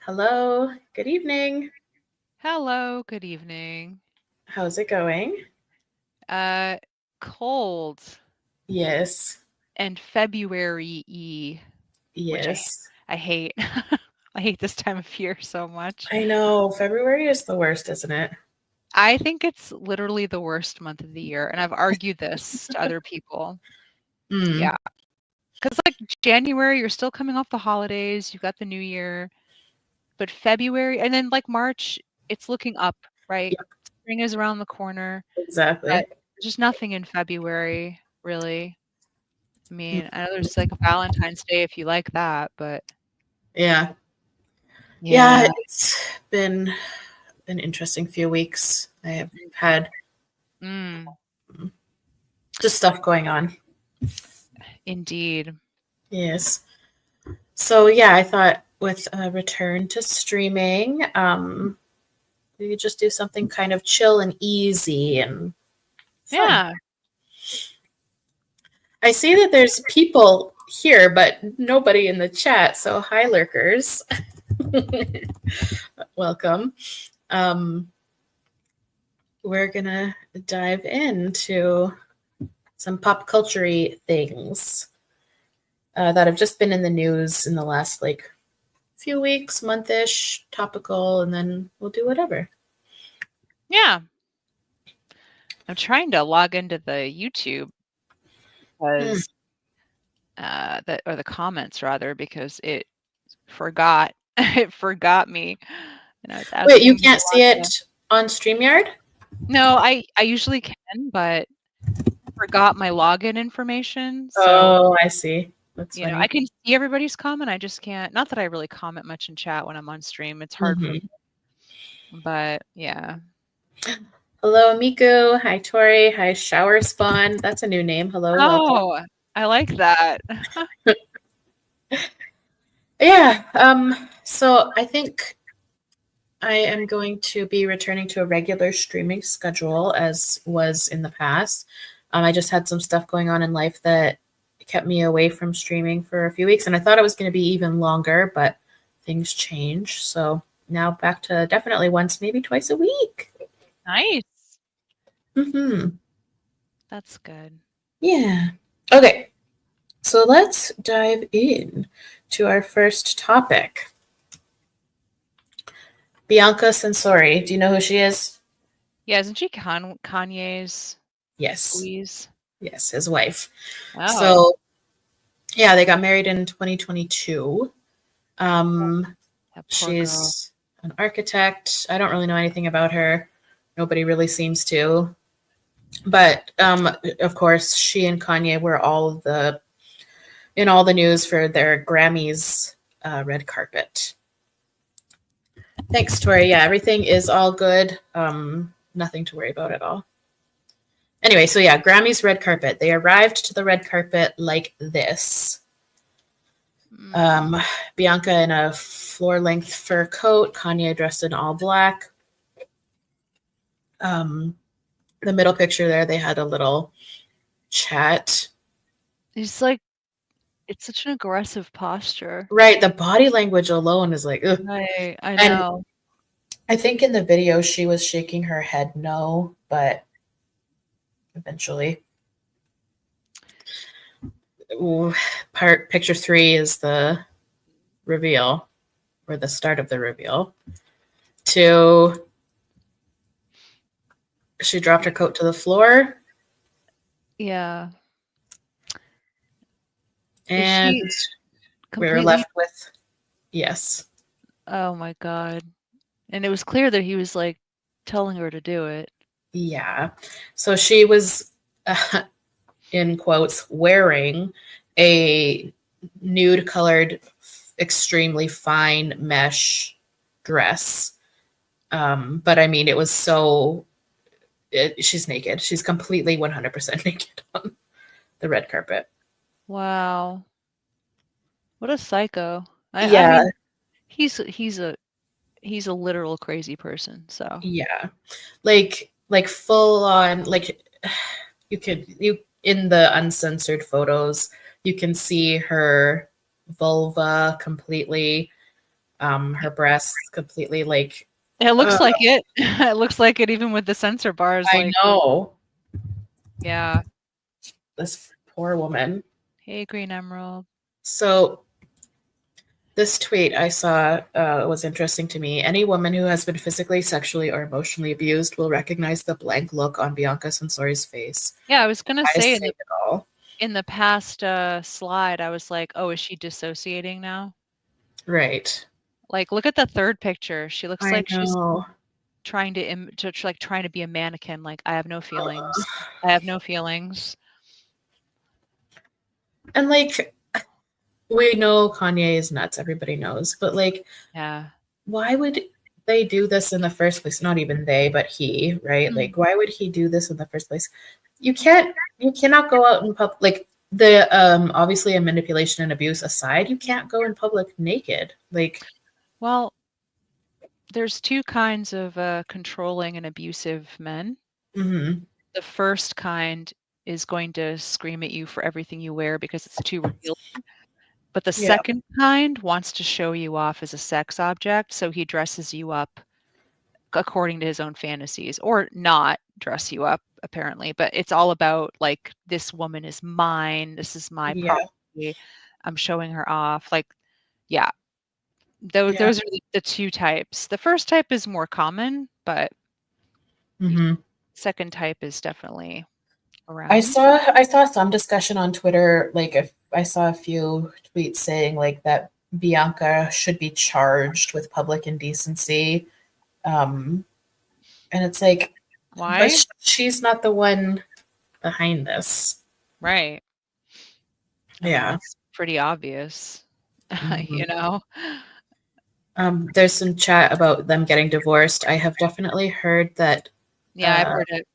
Hello, good evening. Hello, good evening. How's it going? Uh, Cold Yes, and February-y, which yes. I hate. I hate this time of year so much. I know February is the worst, isn't it? I think it's literally the worst month of the year, and I've argued this to other people. Mm, Yeah, because like January, you're still coming off the holidays, you've got the new year, but February and then like March, it's looking up, right? yep, Spring is around the corner, but exactly. there's just nothing in February, really. I Mm, mean, I know there's like a Valentine's Day if you like that, but yeah, yeah. yeah, It's been an interesting few weeks. I have had mm, mm, just stuff going on. indeed. Yes. So yeah, I thought with a return to streaming, we could just do something kind of chill and easy and fun. Yeah. I see that there's people here, but nobody in the chat. So, hi, lurkers. Welcome. Um, we're going to dive into some pop culture things that have just been in the news in the last like few weeks, month-ish, topical, and then we'll do whatever. Yeah. I'm trying to log into the YouTube Hmm. because that or the comments rather because it forgot it forgot me and I was Wait, you asking me to can't log see in. it on StreamYard? No, I usually can, but forgot my login information. So, Oh, I see. That's I funny. can see everybody's comment. I just can't. Not that I really comment much in chat when I'm on stream. It's hard for me, Mm-hmm. but yeah. Hello, Miku. Hi, Tori. Hi, Shower Spawn. That's a new name. Hello, welcome. Oh, I like that. Yeah. So I think I am going to be returning to a regular streaming schedule as was in the past. I just had some stuff going on in life that kept me away from streaming for a few weeks, and I thought it was going to be even longer, but things change. So now back to definitely once, maybe twice a week. Nice. Hmm. That's good. Yeah. Okay. So let's dive in to our first topic. Bianca Censori. Do you know who she is? Yeah, isn't she Kanye's Yes. squeeze? Yes, his wife. Oh, So, yeah, they got married in 2022. Um, that poor girl. she's an architect. I don't really know anything about her. Nobody really seems to. But of course, she and Kanye were all the news for their Grammys red carpet. Thanks, Tori. Yeah, everything is all good. Nothing to worry about at all. Anyway, so yeah, Grammys red carpet. They arrived to the red carpet like this. Mm. Um, Bianca in a floor length fur coat, Kanye dressed in all black. Um, the middle picture there, they had a little chat. It's like it's such an aggressive posture. Right, the body language alone is like, ugh. I And know. I think in the video she was shaking her head no, but eventually. Ooh, part picture 3 is the reveal or the start of the reveal. 2, she dropped her coat to the floor. Yeah. Is And she we were completely left with yes. oh my God. And it was clear that he was like telling her to do it. Yeah. So she was, in quotes, wearing a nude colored, extremely fine mesh dress. But I mean, it was she's naked. She's completely 100% naked on the red carpet. Wow. What a psycho. I Yeah. mean, he's a literal crazy person, so. Yeah. Like full on, like you in the uncensored photos, you can see her vulva completely. Her breasts completely like. It looks like it. It looks like it even with the censor bars. I Like, know yeah. this poor woman. Hey, Green Emerald. So this tweet I saw was interesting to me. Any woman who has been physically, sexually, or emotionally abused will recognize the blank look on Bianca Censori's face. Yeah, I was gonna I say say it all. in the past slide, I was like, oh, is she dissociating now? Right. Like, look at the third picture. She looks I like she's know. trying to be a mannequin. Like, I have no feelings. I have no feelings. And like, we know Kanye is nuts. Everybody knows. But like, Yeah. why would they do this in the first place? Not even they, but he, right? Like, why would he do this in the first place? You cannot go out in public. Like, the obviously a manipulation and abuse aside, you can't go in public naked. Like, Well, there's two kinds of controlling and abusive men. mm-hmm. The first kind is going to scream at you for everything you wear because it's too revealing. But the Yeah. second kind wants to show you off as a sex object, so he dresses you up according to his own fantasies, or not dress you up, apparently. But it's all about, like, this woman is mine, this is my Yeah. property, I'm showing her off. Like, yeah, those Yeah. those are the two types. The first type is more common, but Mm-hmm. second type is definitely I around. saw some discussion on Twitter. Like, if I saw a few tweets saying like that Bianca should be charged with public indecency. And it's like, but Why? she's not the one behind this. Right. I mean, Yeah. that's pretty obvious, Mhm. you know? There's some chat about them getting divorced. I have definitely heard that Yeah, I've heard it.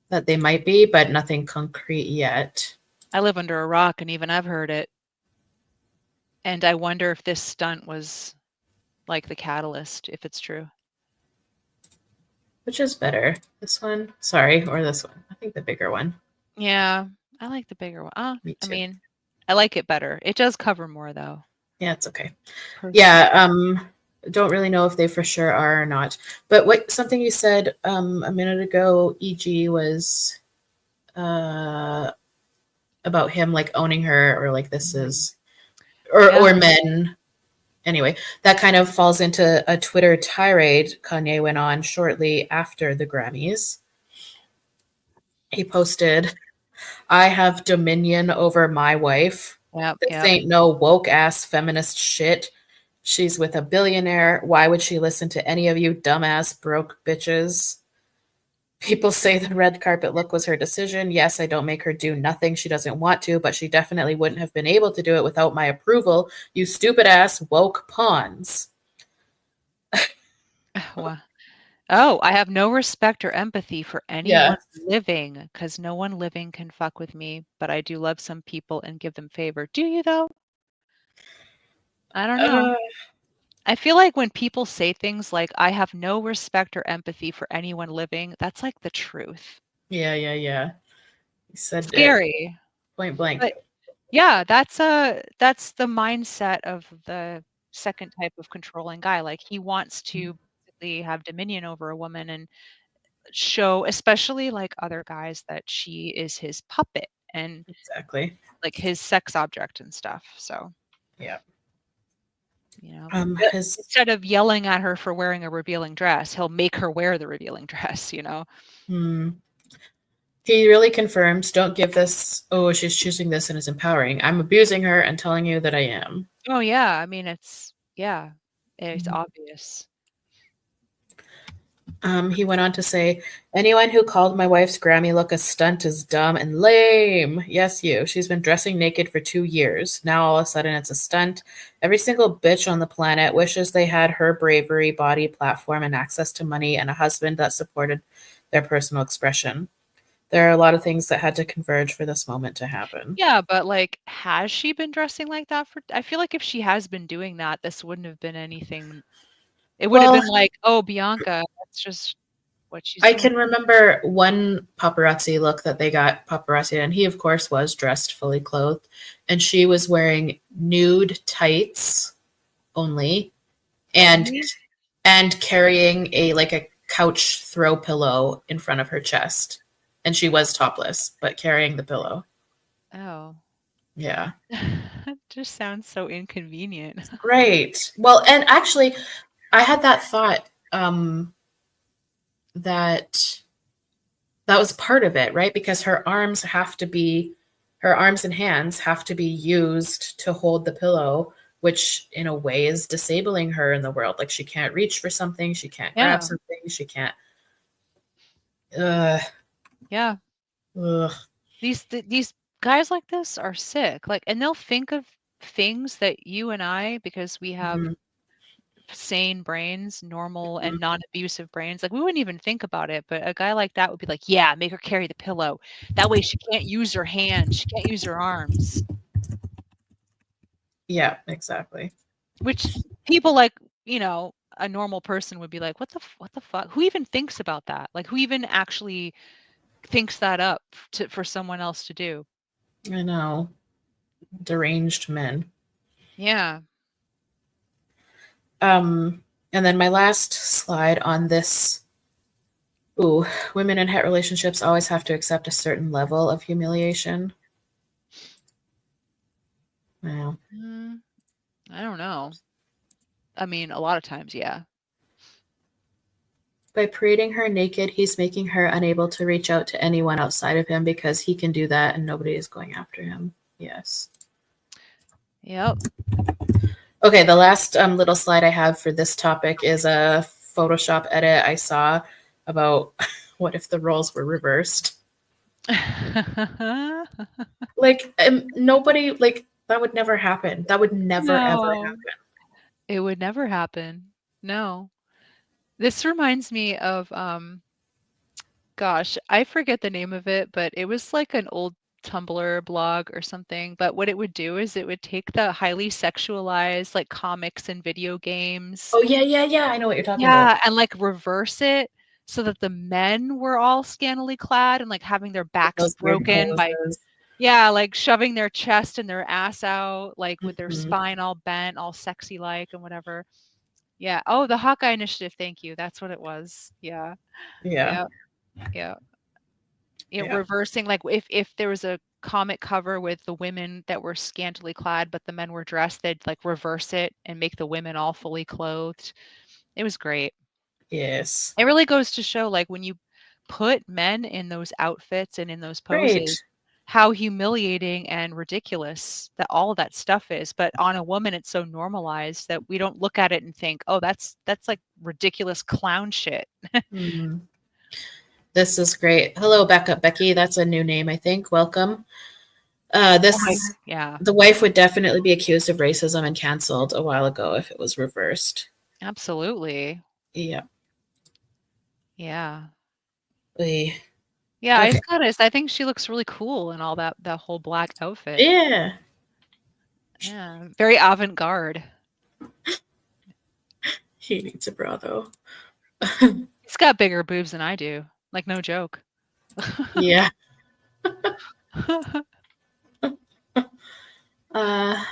that they might be, but nothing concrete yet. I live under a rock, and even I've heard it. And I wonder if this stunt was, like, the catalyst, if it's true. Which is better? This one? Sorry, or this one? I think the bigger one. Yeah, I like the bigger one. Me I too. mean, I like it better. It does cover more, though. Yeah, it's okay. Personally. Yeah, don't really know if they for sure are or not. But what something you said a minute ago, EG, was about him like owning her, or like this is or men. Anyway, that kind of falls into a Twitter tirade Kanye went on shortly after the Grammys. He posted, "I have dominion over my wife. This ain't no woke ass feminist shit. She's with a billionaire. Why would she listen to any of you dumbass broke bitches? People say the red carpet look was her decision. Yes, I don't make her do nothing she doesn't want to, but she definitely wouldn't have been able to do it without my approval. You stupid ass woke pawns." Wow. Oh, I have no respect or empathy for anyone living, because no one living can fuck with me, but I do love some people and give them favor. Do you, though? I don't know. I feel like when people say things like, I have no respect or empathy for anyone living, that's like the truth. Yeah. He said Scary. Point blank. But yeah, that's the mindset of the second type of controlling guy. Like, he wants to basically have dominion over a woman and show, especially like other guys, that she is his puppet and Exactly. like his sex object and stuff. So yeah. Instead of yelling at her for wearing a revealing dress, he'll make her wear the revealing dress, you know? He really confirms, don't give this, oh, she's choosing this and is empowering. I'm abusing her and telling you that I am. Oh, yeah. I mean, it's obvious. He went on to say, anyone who called my wife's Grammy look a stunt is dumb and lame. Yes, you. She's been dressing naked for 2 years. Now all of a sudden it's a stunt. Every single bitch on the planet wishes they had her bravery, body, platform, and access to money and a husband that supported their personal expression. There are a lot of things that had to converge for this moment to happen. Yeah, but like, has she been dressing like that I feel like if she has been doing that, this wouldn't have been anything. It would have been like, oh, Bianca, that's just what she's doing. I can remember one paparazzi look that they got paparazzi, and he, of course, was dressed fully clothed, and she was wearing nude tights only, and Only? and carrying a couch throw pillow in front of her chest. And she was topless, but carrying the pillow. Oh. Yeah. It just sounds so inconvenient. Right. Well, and actually I had that thought that that was part of it, right? Because her arms and hands have to be used to hold the pillow, which in a way is disabling her in the world. Like she can't reach for something, she can't grab Yeah. something, she can't. Ugh, Yeah. ugh. These guys like this are sick. Like, and they'll think of things that you and I, because we have Mhm, sane brains, normal mhm. and non-abusive brains, like we wouldn't even think about it. But a guy like that would be like, yeah, make her carry the pillow. That way she can't use her hands, she can't use her arms. Yeah, exactly. Which people like, a normal person would be like, what the fuck? Who even thinks about that? Like, who even actually thinks that up for someone else to do? I know. Deranged men. Yeah. And then my last slide on this. Ooh, women in het relationships always have to accept a certain level of humiliation. Wow. I don't know. I mean, a lot of times, yeah. By parading her naked, he's making her unable to reach out to anyone outside of him because he can do that and nobody is going after him. Yes. Yep. Okay, the last little slide I have for this topic is a Photoshop edit I saw about what if the roles were reversed. Like, nobody, like, that would never happen. That would never, ever No, happen. it would never happen. No. This reminds me of, gosh, I forget the name of it, but it was like an old Tumblr blog or something. But what it would do is it would take the highly sexualized, like, comics and video games. Oh, yeah, yeah, yeah. I know what you're talking about. Yeah, and, like, reverse it so that the men were all scantily clad and, like, having their With backs those weird broken by, poses. yeah, like, shoving their chest and their ass out, like, with their Mhm. spine all bent, all sexy like and whatever. Yeah. Oh, the Hawkeye Initiative, thank you. That's what it was. Yeah. Yeah, Yeah. Yeah. yeah, Reversing, like, if there was a comic cover with the women that were scantily clad, but the men were dressed, they'd, like, reverse it and make the women all fully clothed. It was great. yes. It really goes to show, like, when you put men in those outfits and in those Right. poses, how humiliating and ridiculous that all of that stuff is. But on a woman, it's so normalized that we don't look at it and think, "Oh, that's like ridiculous clown shit." Mhm. This is great. Hello, Backup Becky. That's a new name, I think. Welcome. Oh my, This yeah, The wife would definitely be accused of racism and canceled a while ago if it was reversed. absolutely. Yeah. Yeah. We, Yeah, okay. I think she looks really cool in all that whole black outfit. Yeah. Yeah, very avant-garde. He needs a bra though. He's got bigger boobs than I do. Like, no joke. Yeah. Uh,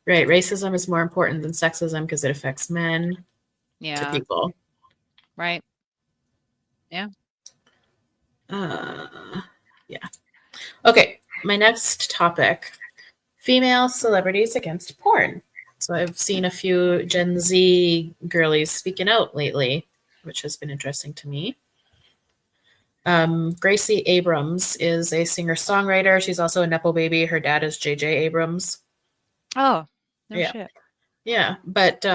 right. Racism is more important than sexism because it affects men to Yeah, people. right. Yeah. Uh, yeah. Okay. My next topic: female celebrities against porn. So I've seen a few Gen Z girlies speaking out lately, which has been interesting to me. Gracie Abrams is a singer songwriter. She's also a Nepo baby. Her dad is J.J. Abrams. Oh, no Yeah. shit. Yeah. But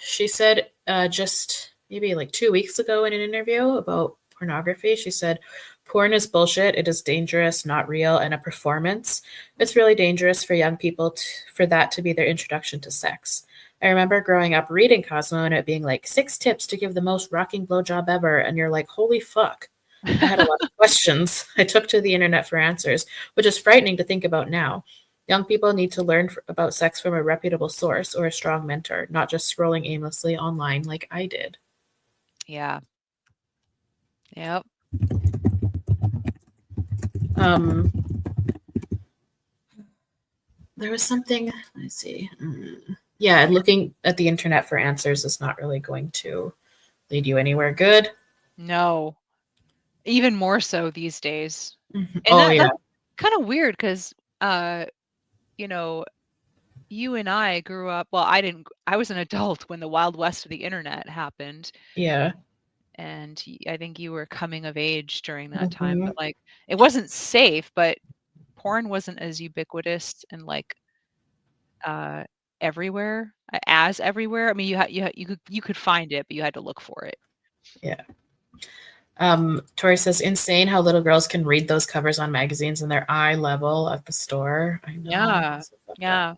she said just maybe like 2 weeks ago in an interview about pornography, she said, porn is bullshit. It is dangerous, not real, and a performance. It's really dangerous for young people for that to be their introduction to sex. I remember growing up reading Cosmo and it being like 6 tips to give the most rocking blowjob ever. And you're like, holy fuck. I had a lot of questions I took to the internet for answers, which is frightening to think about now. Young people need to learn about sex from a reputable source or a strong mentor, not just scrolling aimlessly online like I did. Yeah. Yep. Um, There was something, let's see. Yeah, looking at the internet for answers is not really going to lead you anywhere good. No, even more so these days. And Oh, yeah. that's kind of weird because, you know, you and I grew up, well, I was an adult when the Wild West of the internet happened. Yeah. And I think you were coming of age during that time, Mhm. but like it wasn't safe, but porn wasn't as ubiquitous and like everywhere as everywhere. I mean, you could find it, but you had to look for it. Yeah. Tori says, insane how little girls can read those covers on magazines in their eye level at the store. I know. Yeah, So fucked up. yeah.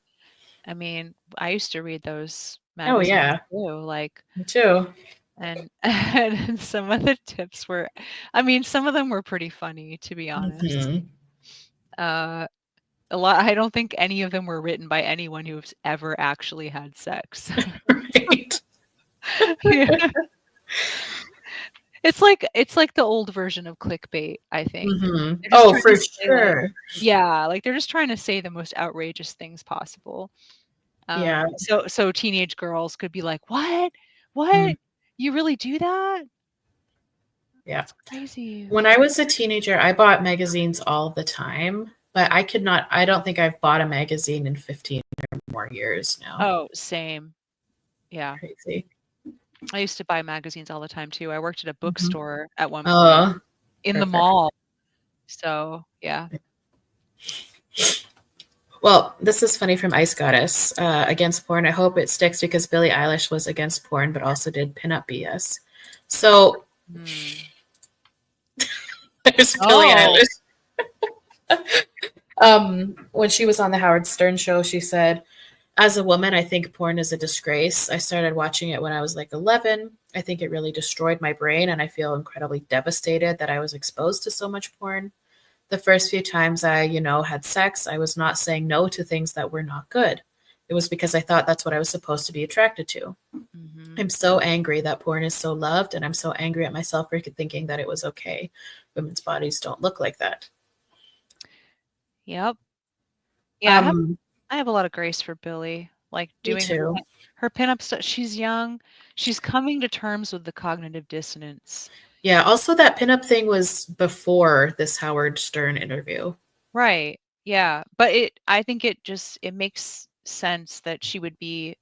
I mean, I used to read those Oh, magazines yeah. too, like, Me too. and some of the tips were, I mean, some of them were pretty funny, to be honest. Mhm. A lot, I don't think any of them were written by anyone who's ever actually had sex. Right. Yeah. It's like the old version of clickbait, I think. They're just Oh, trying for to say like, sure. yeah, like they're just trying to say the most outrageous things possible. Yeah. So teenage girls could be like, "What? Mm, What? You really do that? yeah. That's crazy." When I was a teenager, I bought magazines all the time, but I don't think I've bought a magazine in 15 or more years now. Oh, same. Yeah. Crazy. I used to buy magazines all the time too. I worked at a Mhm. bookstore at one point Oh, in the perfect. mall. So, yeah. Well, this is funny from Ice Goddess. Against porn, I hope it sticks because Billie Eilish was against porn, but also did pinup BS. So Hmm. there's Billie Oh. Eilish. When she was on the Howard Stern show, she said, as a woman, I think porn is a disgrace. I started watching it when I was like 11. I think it really destroyed my brain, and I feel incredibly devastated that I was exposed to so much porn. The first few times I, had sex, I was not saying no to things that were not good. It was because I thought that's what I was supposed to be attracted to. Mhm. I'm so angry that porn is so loved, and I'm so angry at myself for thinking that it was okay. Women's bodies don't look like that. Yep. Yeah, Um, I have a lot of grace for Billie, like, Me doing too. her pinup stuff. She's young. She's coming to terms with the cognitive dissonance. Yeah, also that pinup thing was before this Howard Stern interview. Right. Yeah, but I think it makes sense that she would be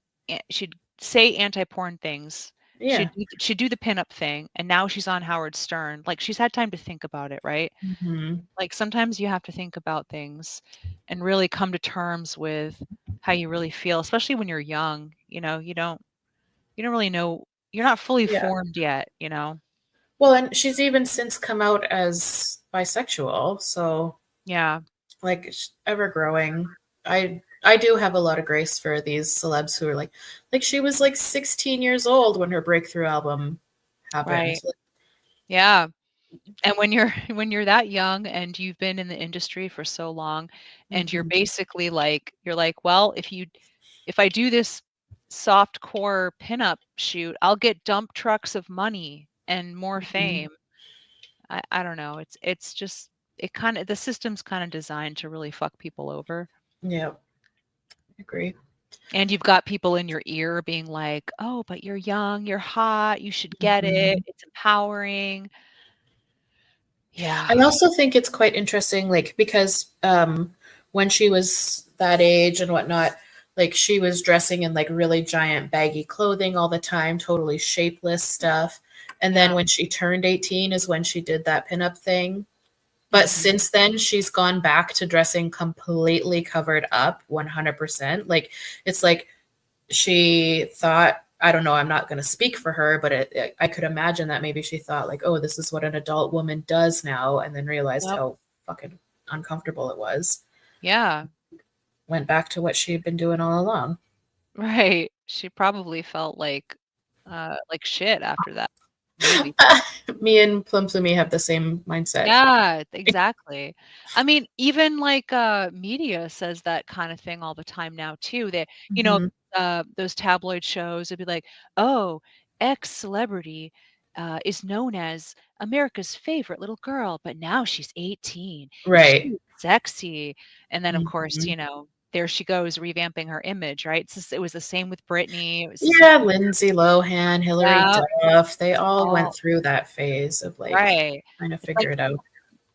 she'd say anti-porn things. Yeah. She'd do the pinup thing, and now she's on Howard Stern. Like, she's had time to think about it, right? Hmm. Like, sometimes you have to think about things and really come to terms with how you really feel, especially when you're young, you don't really know, you're not fully Yeah. formed yet, you know? Well, and she's even since come out as bisexual, so Yeah. like ever growing. I do have a lot of grace for these celebs who are like she was like 16 years old when her breakthrough album happened. Right. Yeah. And when you're when you're that young and you've been in the industry for so long and you're Mhm. basically like you're like, "Well, if I do this soft core pinup shoot, I'll get dump trucks of money and more Mhm. fame." I don't know. It's just it kinda the system's kinda designed to really fuck people over. Yeah, I agree. And you've got people in your ear being like, "Oh, but you're young, you're hot, you should get it, Mhm. it's empowering." Yeah. I also think it's quite interesting, like because when she was that age and whatnot, like she was dressing in like really giant baggy clothing all the time, totally shapeless stuff. And then Yeah. when she turned 18 is when she did that pinup thing. But Mhm. since then, she's gone back to dressing completely covered up 100%. Like, it's like she thought, I don't know, I'm not going to speak for her, but I could imagine that maybe she thought, like, oh, this is what an adult woman does now, and then realized Yep. how fucking uncomfortable it was. Yeah. Went back to what she'd been doing all along. Right. She probably felt like shit after that, maybe. Me and Plum Plumie have the same mindset. Yeah, exactly. I mean, even like media says that kind of thing all the time now too. That, you know, Mhm. those tabloid shows would be like, "Oh, X celebrity is known as America's favorite little girl, but now she's 18 and Right. she's sexy." And then of course, Mhm. there she goes revamping her image, right? It was the same with Britney. It was Yeah, Lindsay Lohan, Hillary yeah, Duff, they all went all through that phase of like right. trying to It's figure like it out.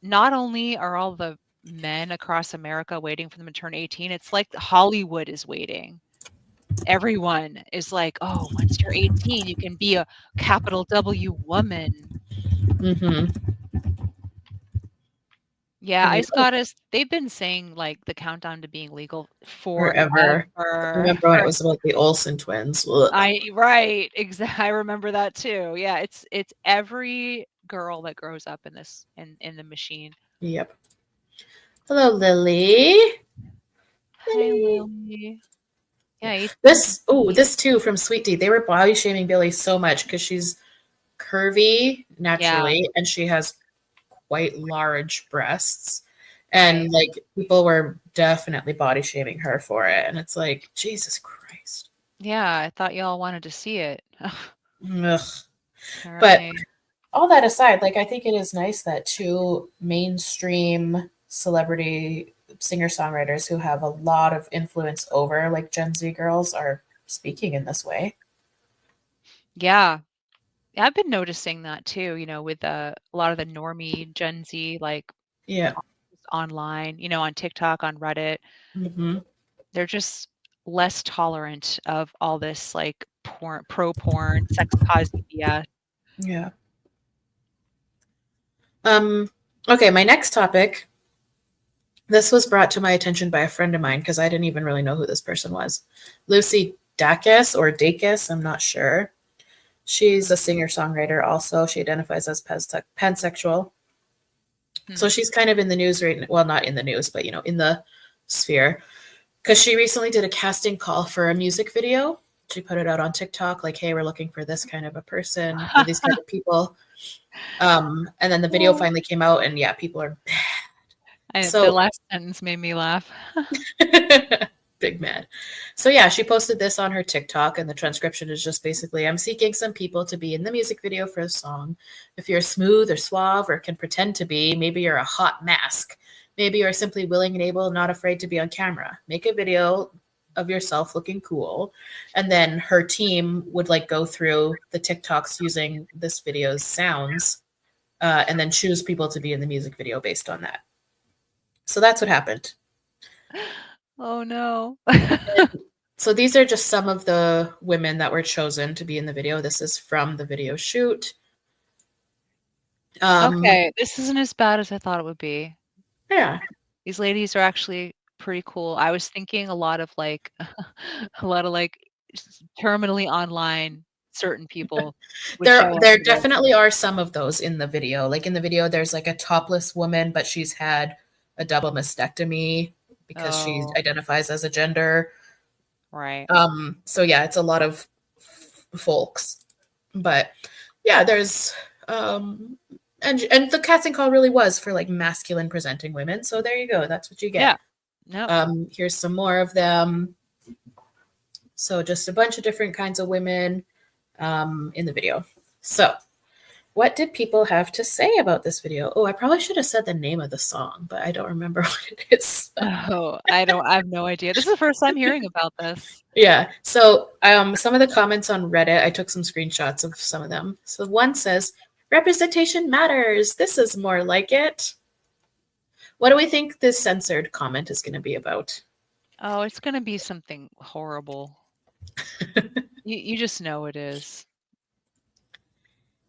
not only are all the men across America waiting for them to turn 18, it's like Hollywood is waiting. Everyone is like, "Oh, once you're 18, you can be a capital W woman." Mm-hmm. Yeah, I'm like, Ice oh, Goddess, they've been saying, like, the countdown to being legal forever. I forever. remember when it was about the Olsen twins. Ugh. Right, I remember that too. Yeah, it's every girl that grows up in this in the machine. Yep. Hello, Lily. Hi, Lily. Lily. Yeah, 18. This too from Sweet Tea. They were body shaming Billy so much because she's curvy Yeah, naturally and she has quite large breasts. right. And like people were definitely body shaming her for it. And it's like, Jesus Christ. Yeah, I thought y'all wanted to see it. Ugh. But Apparently. all that aside, like I think it is nice that two mainstream celebrity singer-songwriters who have a lot of influence over like Gen Z girls are speaking in this way. Yeah. I've been noticing that too, with a lot of the normie Gen Z, like Yeah. online, on TikTok, on Reddit. Hmm. They're just less tolerant of all this like porn, pro porn, sex positive BS. Yeah. Um, okay, my next topic. This was brought to my attention by a friend of mine because I didn't even really know who this person was. Lucy Dacus or Dacus, I'm not sure. She's a singer-songwriter also. She identifies as pansexual. So Hmm. she's kind of in the news right now. Well, not in the news, but in the sphere. Because she recently did a casting call for a music video. She put it out on TikTok, like, hey, we're looking for this kind of a person, for these kind of people. And then the video finally came out, and yeah, people are The so last sentence made me laugh. big mad. So yeah, she posted this on her TikTok, and the transcription is just basically, I'm seeking some people to be in the music video for a song. If you're smooth or suave or can pretend to be, maybe you're a hot mask. Maybe you're simply willing and able, not afraid to be on camera. Make a video of yourself looking cool. And then her team would like go through the TikToks using this video's sounds, and then choose people to be in the music video based on that. So that's what happened. Oh no. So these are just some of the women that were chosen to be in the video. This is from the video shoot. Um, Okay, this isn't as bad as I thought it would be. yeah, These ladies are actually pretty cool. I was thinking a lot of like a lot of like terminally online certain people would there show up there for this. definitely are some of those in the video. Like in the video, there's like a topless woman, but she's had a double mastectomy because she Oh, identifies as a gender. right. So yeah, it's a lot of folks, but yeah, there's and the casting call really was for like masculine presenting women. So there you go. That's what you Yeah. get. No. Here's some more of them. So just a bunch of different kinds of women in the video. So what did people have to say about this video? Oh, I probably should have said the name of the song, but I don't remember what it is. Oh, I have no idea. This is the first time hearing about this. Yeah. So some of the comments on Reddit, I took some screenshots of some of them. So one says, representation matters. This is more like it. What do we think this censored comment is going to be about? Oh, it's gonna be something horrible. You just know it is.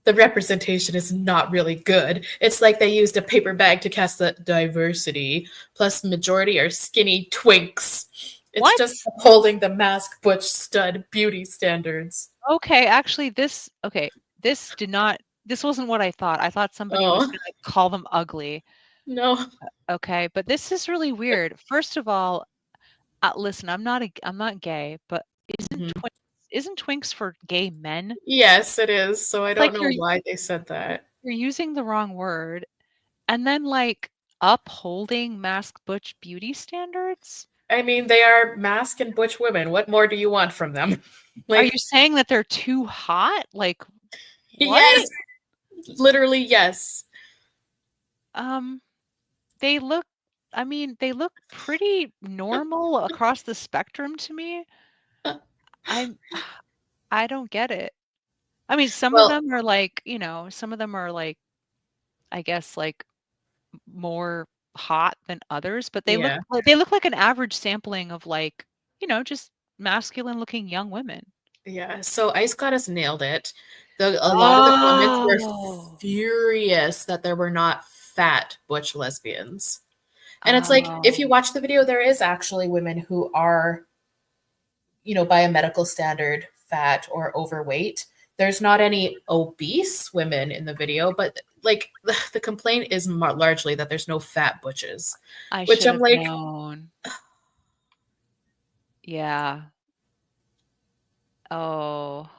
The representation is not really good. It's like they used a paper bag to cast the diversity, plus majority are skinny twinks. It's What? just upholding the mask butch stud beauty standards. Okay, actually this wasn't what I thought. I thought somebody was Oh, gonna call them ugly. no. Okay, but this is really weird. First of all, listen, I'm not gay, but isn't Mhm. twinks isn't twinks for gay men? Yes, it is. So I It's don't like know why they said that. you're using the wrong word, and then, like, upholding mask butch beauty standards? I mean, they are mask and butch women. What more do you want from them? Are you Like, saying that they're too hot? Like, yes, what? literally, yes. Um, they look I mean, they look pretty normal across the spectrum to me. I'm I don't get it. I mean, some of Well, them are like, some of them are like, I guess, like more hot than others, but yeah. they look like an average sampling of like, just masculine looking young women. Yeah, so Ice Goddess nailed it. A lot of the comments were Oh. furious that there were not fat butch lesbians. And it's like, if you Oh, watch the video, there is actually women who are, by a medical standard, fat or overweight. There's not any obese women in the video, but like the complaint is largely that there's no fat butches, I which should I'm have like, known. Yeah. Oh.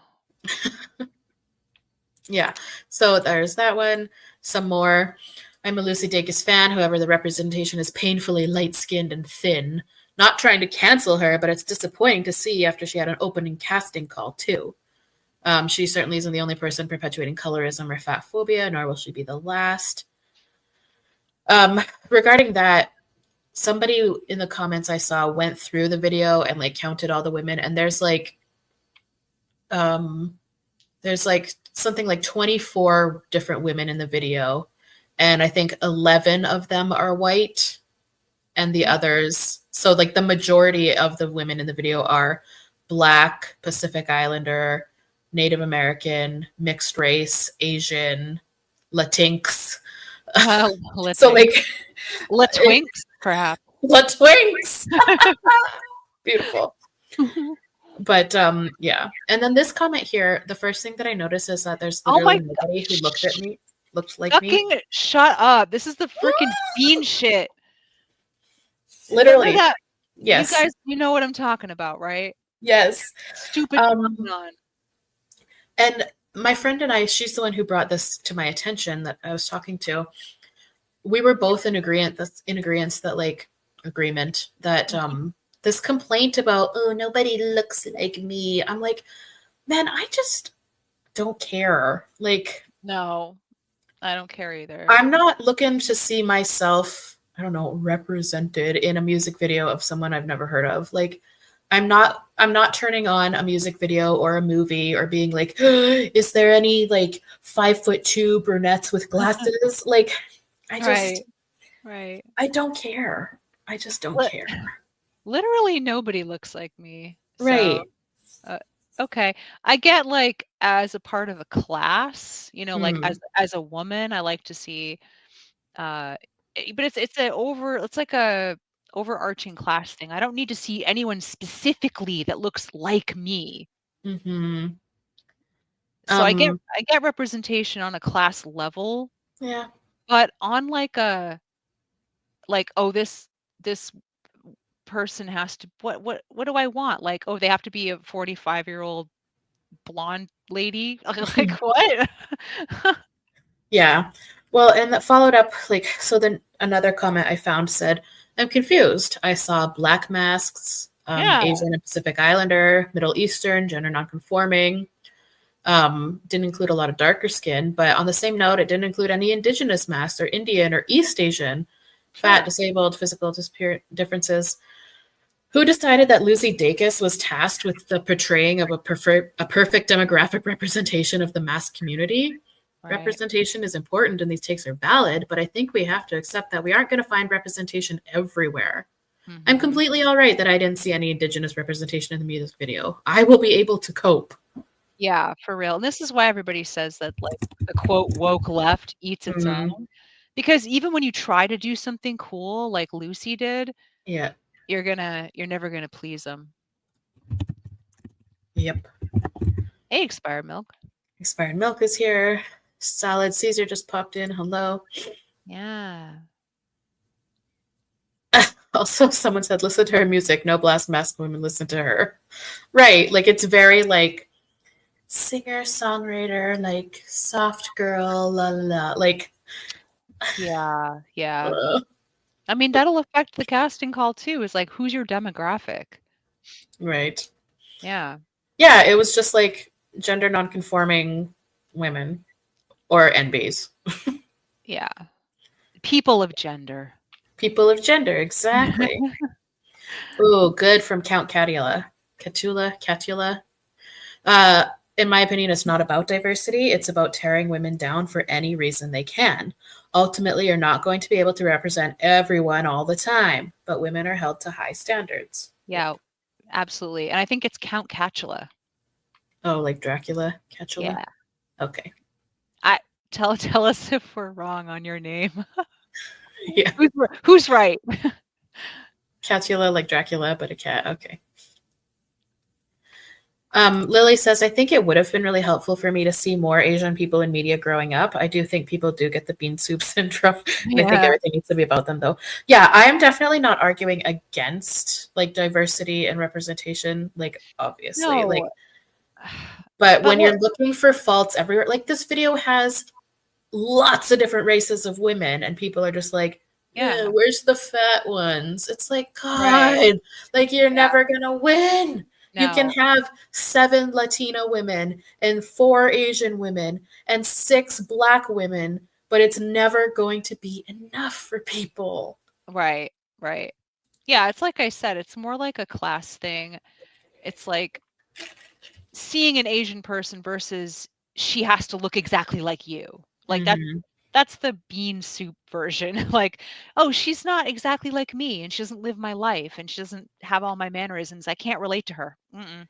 yeah. So there's that one. Some more. I'm a Lucy Dacus fan. However, the representation is painfully light skinned and thin. Not trying to cancel her, but it's disappointing to see after she had an opening casting call, too. She certainly isn't the only person perpetuating colorism or fat phobia, nor will she be the last. Regarding that, somebody in the comments I saw went through the video and like counted all the women, and um, there's like something like 24 different women in the video, and I think 11 of them are white, and the others, so like the majority of the women in the video are Black, Pacific Islander, Native American, mixed race, Asian, Latinx. So Latinx. like Latwinks, perhaps. Latinx. Beautiful. But yeah. And then this comment here, the first thing that I noticed is that there's Oh literally my nobody who looked like me. fucking shut up. This is the freaking bean shit. Remember Literally. that? You Yes. guys, you know what I'm talking about, right? Yes. Stupid Um phenomenon. and my friend and I, she's the one who brought this to my attention that I was talking to. We were both in agreement that this complaint about, oh, nobody looks like me. I'm like, man, I just don't care. Like, No, I don't care either. I'm not looking to see myself, I don't know, represented in a music video of someone I've never heard of. Like, I'm not turning on a music video or a movie or being like, is there any like 5'2" brunettes with glasses? Like, I Right, just right. I don't care. I just don't care. Literally nobody looks like me. So, Right. uh, okay. I get like as a part of a class, like Mm, as a woman, I like to see uh but it's like a overarching class thing. I don't need to see anyone specifically that looks like me. mhm. So Um, I get representation on a class level, yeah. but on like, oh, this person has to what do I want? Like, oh, they have to be a 45-year-old blonde lady? Like what? Yeah. Well, and that followed up, like, so then another comment I found said, I'm confused. I saw black masks, Yeah, Asian and Pacific Islander, Middle Eastern, gender nonconforming. Didn't include a lot of darker skin, but on the same note, it didn't include any indigenous masks or Indian or East Asian, fat, sure. disabled, physical differences. Who decided that Lucy Dacus was tasked with the portraying of a perfect demographic representation of the mass community? Right. Representation is important and these takes are valid, but I think we have to accept that we aren't going to find representation everywhere. I'm Mhm. completely all right that I didn't see any Indigenous representation in the music video. I will be able to cope. Yeah, for real. And this is why everybody says that like the quote woke left eats its own. Mm, Because even when you try to do something cool like Lucy did, yeah. you're never gonna please them. Yep. Hey, expired milk. Expired milk is here. Solid Caesar just popped in. Hello. Yeah. Also, someone said, listen to her music. No blast mask women listen to her. Right. Like, it's very, like, singer, songwriter, like, soft girl, la la la. Like, Yeah, yeah. uh, I mean, that'll affect the casting call too, is like, who's your demographic? right. Yeah, Yeah, it was just like gender nonconforming women or NBs. yeah. People of gender. People of gender, exactly. Ooh, good from Count Catula. Catula. Uh, in my opinion, it's not about diversity. It's about tearing women down for any reason they can. Ultimately, you're not going to be able to represent everyone all the time, but women are held to high standards. Yeah, absolutely. And I think it's Count Catula. Oh, like Dracula? Catula? Yeah. Okay. Tell us if we're wrong on your name. Yeah. Who's right? Catula, like Dracula, but a cat. Okay. Lily says, I think it would have been really helpful for me to see more Asian people in media growing up. I do think people do get the bean soup syndrome. And I think Yeah. everything needs to be about them, though. Yeah, I am definitely not arguing against like diversity and representation, like obviously. Like, No. but when what you're looking for faults everywhere, like this video has lots of different races of women, and people are just like, Yeah. where's the fat ones? It's like, Right. God, like you're Yeah. never gonna win. You can No. have 7 Latina women and 4 Asian women and 6 Black women, but it's never going to be enough for people. Right. Right. Yeah, it's like I said, it's more like a class thing. It's like seeing an Asian person versus she has to look exactly like you. Like Mhm. that's the bean soup version. Like, oh, she's not exactly like me and she doesn't live my life and she doesn't have all my mannerisms. I can't relate to her. Mm-mm.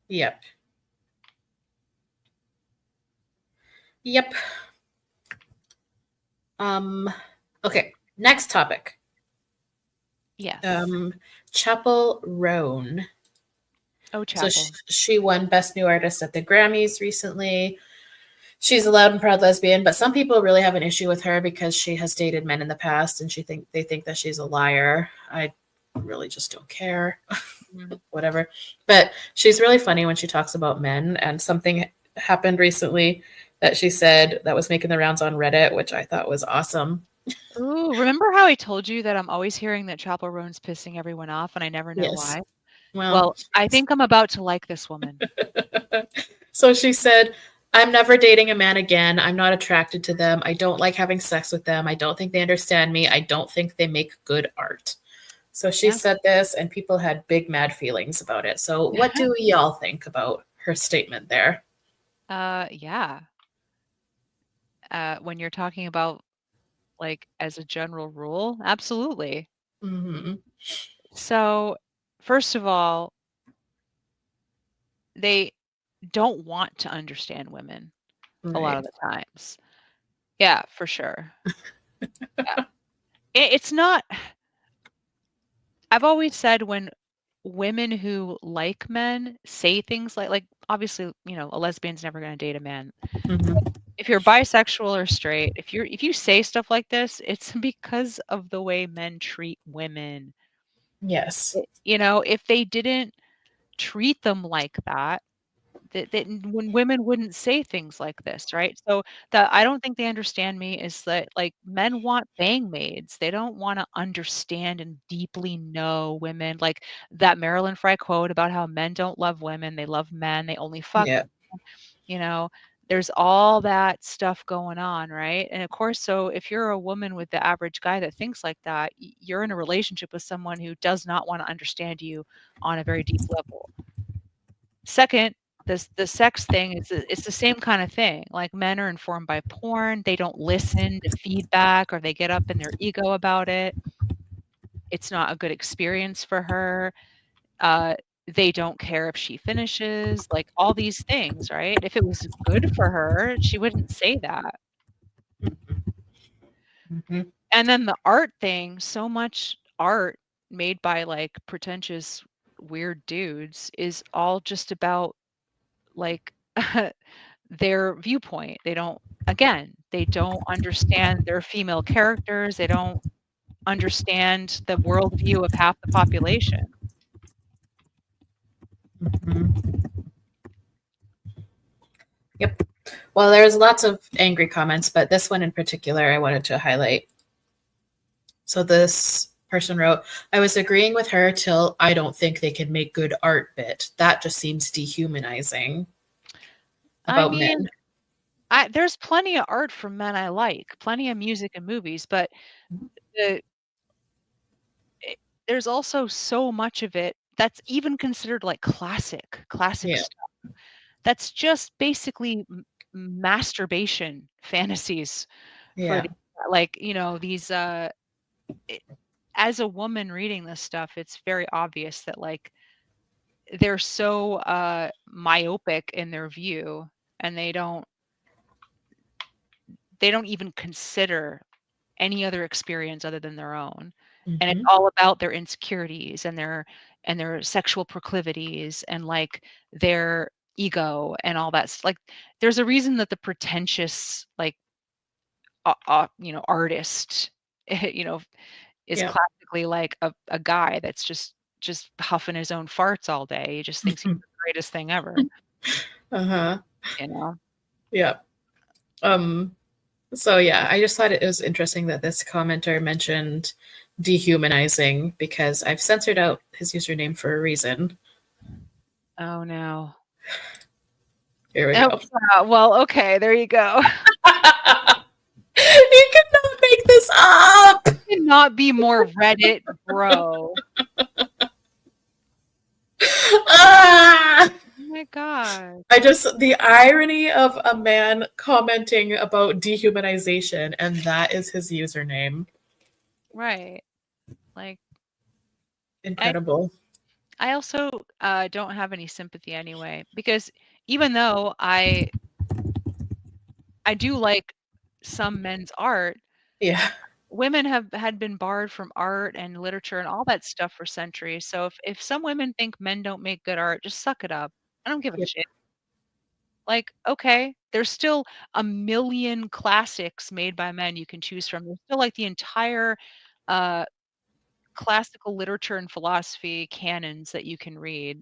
Yep. Yep. Um, okay, next topic. Yes. Chappell Roan. Oh, So Chappell. she won Best New Artist at the Grammys recently. She's a loud and proud lesbian, but some people really have an issue with her because she has dated men in the past, and they think that she's a liar. I really just don't care. Mm. Whatever. But she's really funny when she talks about men, and something happened recently that she said that was making the rounds on Reddit, which I thought was awesome. Ooh, remember how I told you that I'm always hearing that Chappell Roan's pissing everyone off and I never know Yes. why? Well, Well, I think I'm about to like this woman. so she said, I'm never dating a man again. I'm not attracted to them. I don't like having sex with them. I don't think they understand me. I don't think they make good art. So she Yeah. said this, and people had big mad feelings about it. So, what do y'all think about her statement there? Yeah. When you're talking about like as a general rule, absolutely. Mm-hmm. So, first of all, they don't want to understand women a lot of Right. the times. Yeah, for sure. Yeah. It's not I've always said when women who like men say things like obviously, a lesbian's never gonna date a man. Mm-hmm. If you're bisexual or straight, if you say stuff like this, it's because of the way men treat women. Yes. If they didn't treat them like that when women wouldn't say things like this, right? So that I don't think they understand me is that like men want bang maids. They don't want to understand and deeply know women. Like that Marilyn Fry quote about how men don't love women, they love men, they only fuck, Yeah. you know. There's all that stuff going on, right? And of course, so if you're a woman with the average guy that thinks like that, you're in a relationship with someone who does not want to understand you on a very deep level. Second, the sex thing is it's the same kind of thing. Like men are informed by porn, they don't listen to feedback or they get up in their ego about it. It's not a good experience for her. Uh, they don't care if she finishes, like all these things, right? If it was good for her, she wouldn't say that. Mm-hmm. And then the art thing, so much art made by like pretentious weird dudes is all just about like their viewpoint. They don't understand their female characters. They don't understand the worldview of half the population. Mm-hmm. Yep. Well, there's lots of angry comments, but this one in particular I wanted to highlight. So this person wrote, I was agreeing with her till I don't think they can make good art bit. That just seems dehumanizing I about mean, men. there's plenty of art from men I like, plenty of music and movies, but the there's also so much of it that's even considered like classic Yeah. stuff. That's just basically masturbation fantasies for Yeah. like, these as a woman reading this stuff, it's very obvious that like they're so myopic in their view, and they don't even consider any other experience other than their own. And it's Mm-hmm. all about their insecurities and their sexual proclivities and like their ego and all that. Like there's a reason that the pretentious like artist you know is Yeah. classically like a guy that's just huffing his own farts all day. He just thinks he's the greatest thing ever, Uh-huh. you know? Yeah. So yeah, I just thought it was interesting that this commenter mentioned dehumanizing because I've censored out his username for a reason. Oh no. Here we Oh, go. well, okay, there you go. You cannot make this up. Cannot be more Reddit, bro. Ah! Oh my god. The irony of a man commenting about dehumanization and that is his username. Right. Like I Incredible. I also don't have any sympathy anyway, because even though I do like some men's art, Yeah. women had been barred from art and literature and all that stuff for centuries. So if some women think men don't make good art, just suck it up. I don't give a Yep. shit. Like, okay, there's still a million classics made by men you can choose from. There's still like the entire uh classical literature and philosophy canons that you can read.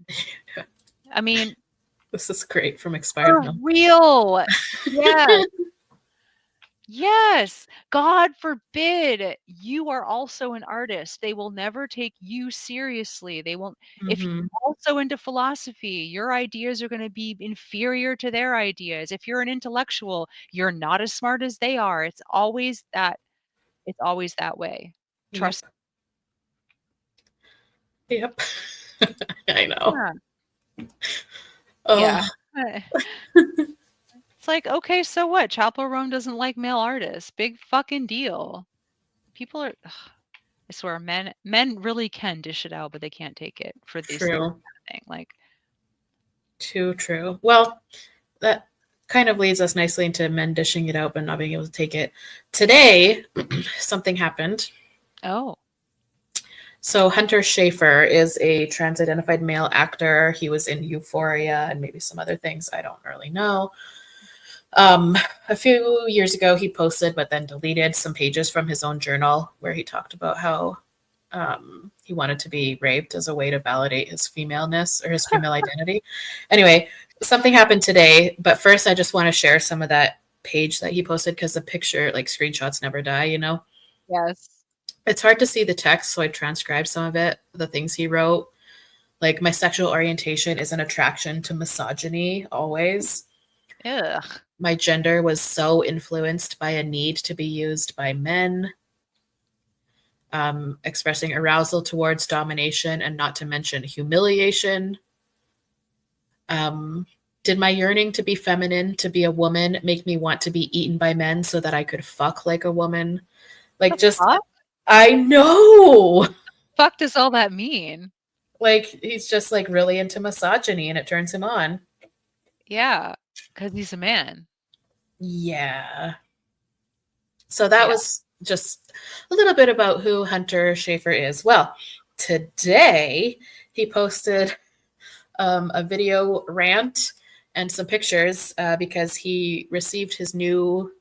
I mean, This is great from Expired for Milk. real. Yes. Yes. God forbid you are also an artist. They will never take you seriously. They won't. If Mm-hmm. you're also into philosophy, your ideas are going to be inferior to their ideas. If you're an intellectual, you're not as smart as they are. It's always that way. Yep. Trust. Yep. I know. Yeah. Oh, Yeah. It's like, okay, so what? Chappell Roan doesn't like male artists. Big fucking deal. People are ugh, I swear men really can dish it out, but they can't take it for this kind true. of thing. Like, Too true. Well, that kind of leads us nicely into men dishing it out but not being able to take it. Today, something happened. oh, So Hunter Shafer is a trans-identified male actor. He was in Euphoria and maybe some other things. I don't really know. A few years ago, he posted but then deleted some pages from his own journal where he talked about how he wanted to be raped as a way to validate his femaleness or his female identity. Anyway, something happened today, but first I just want to share some of that page that he posted because the picture, like screenshots never die, you know? yes. It's hard to see the text, so I transcribed some of it, the things he wrote. Like, my sexual orientation is an attraction to misogyny, always. Ugh. My gender was so influenced by a need to be used by men, expressing arousal towards domination and not to mention humiliation. Did my yearning to be feminine, to be a woman, make me want to be eaten by men so that I could fuck like a woman? Like, The just, fuck? I know. Fuck does all that mean? Like, he's just like really into misogyny and it turns him on. Yeah, because he's a man. Yeah. So that Yeah. was just a little bit about who Hunter Shafer is. Well, today he posted a video rant and some pictures because he received his new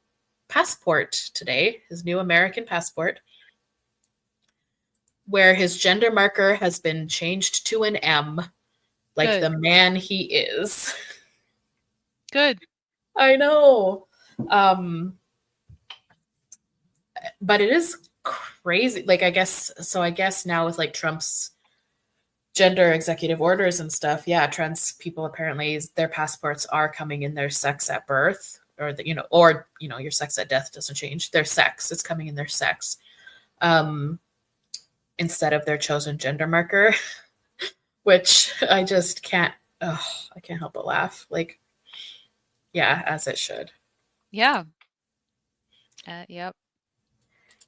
passport today, his new American passport, where his gender marker has been changed to an M, like Good. the man he is. Good. I know. But it is crazy. Like, I guess now with like Trump's gender executive orders and stuff, yeah, trans people apparently their passports are coming in their sex at birth or your sex at death doesn't change. Their sex, it's coming in their sex, instead of their chosen gender marker, which I just can't. Oh, I can't help but laugh. Like, yeah, as it should. Yeah. Yep.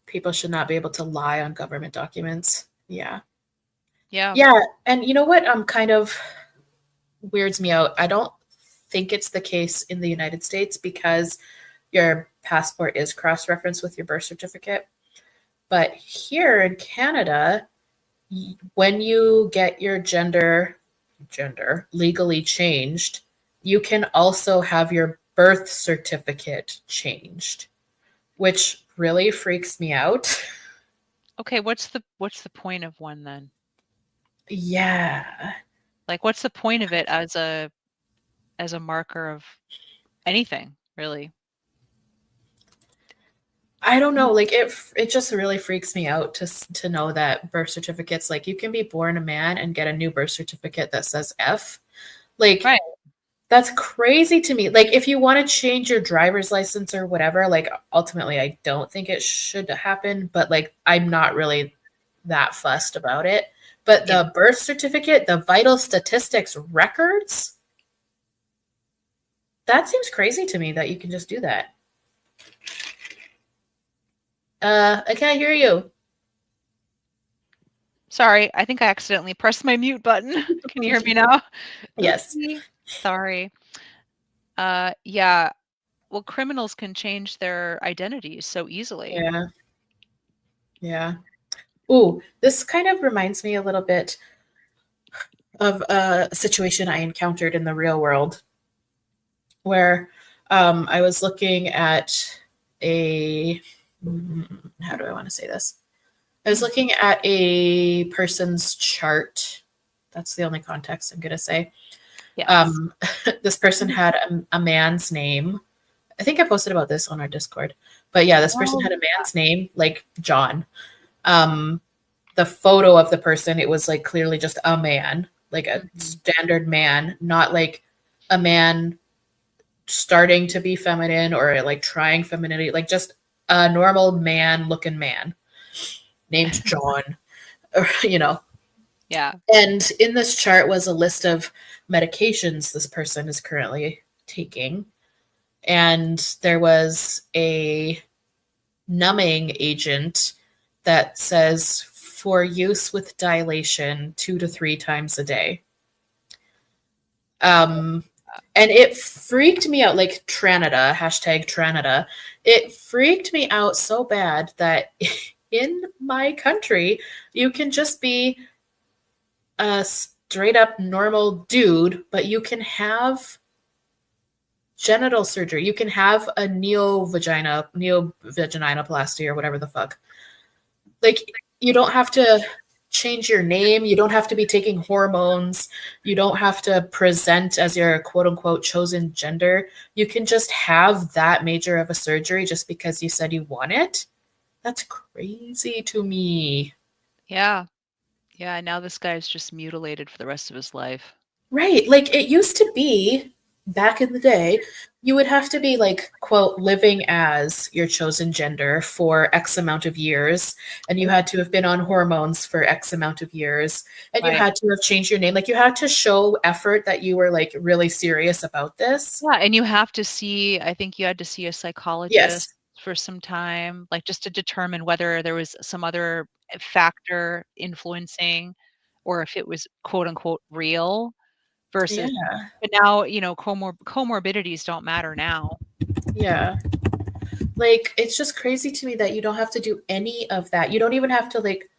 People should not be able to lie on government documents. Yeah. Yeah. Yeah. And you know what kind of weirds me out? I don't think it's the case in the United States because your passport is cross-referenced with your birth certificate. But here in Canada, when you get your gender legally changed, you can also have your birth certificate changed, which really freaks me out. Okay, what's the point of one then? Yeah. Like, what's the point of it as a marker of anything, really? I don't know. Like it just really freaks me out to know that birth certificates, like you can be born a man and get a new birth certificate that says F. Like Right. that's crazy to me. Like if you want to change your driver's license or whatever, like ultimately I don't think it should happen, but like I'm not really that fussed about it. But Yeah. the birth certificate, the vital statistics records, that seems crazy to me that you can just do that. I can't hear you. Sorry, I think I accidentally pressed my mute button. Can you hear me now? Yes. Oopsie. Sorry. Yeah. Well, criminals can change their identities so easily. Yeah. Yeah. Ooh, this kind of reminds me a little bit of a situation I encountered in the real world where I was looking at a, how do I want to say this? I was looking at a person's chart. That's the only context I'm going to say. Yes. This person had a man's name. I think I posted about this on our Discord. But yeah, this person had a man's name, like John. The photo of the person, it was like clearly just a man, like a standard man, not like a man starting to be feminine or like trying femininity, like just a normal man looking man named John, or, Yeah. And in this chart was a list of medications this person is currently taking. And there was a numbing agent that says for use with dilation 2 to 3 times a day. And it freaked me out, like Tranada, hashtag Tranada. It freaked me out so bad that in my country, you can just be a straight up normal dude, but you can have genital surgery. You can have a neovaginoplasty or whatever the fuck. Like you don't have to change your name. You don't have to be taking hormones. You don't have to present as your quote unquote chosen gender. You can just have that major of a surgery just because you said you want it. That's crazy to me. Yeah. Yeah. Now this guy's just mutilated for the rest of his life. Right. Like it used to be back in the day, you would have to be like, quote, living as your chosen gender for X amount of years. And you had to have been on hormones for X amount of years. And you Right. had to have changed your name. Like you had to show effort that you were like really serious about this. Yeah. And you have to see, I think you had to see a psychologist Yes. for some time, like just to determine whether there was some other factor influencing or if it was quote unquote real versus, Yeah. but now, comorbidities don't matter now. Yeah. Like it's just crazy to me that you don't have to do any of that. You don't even have to like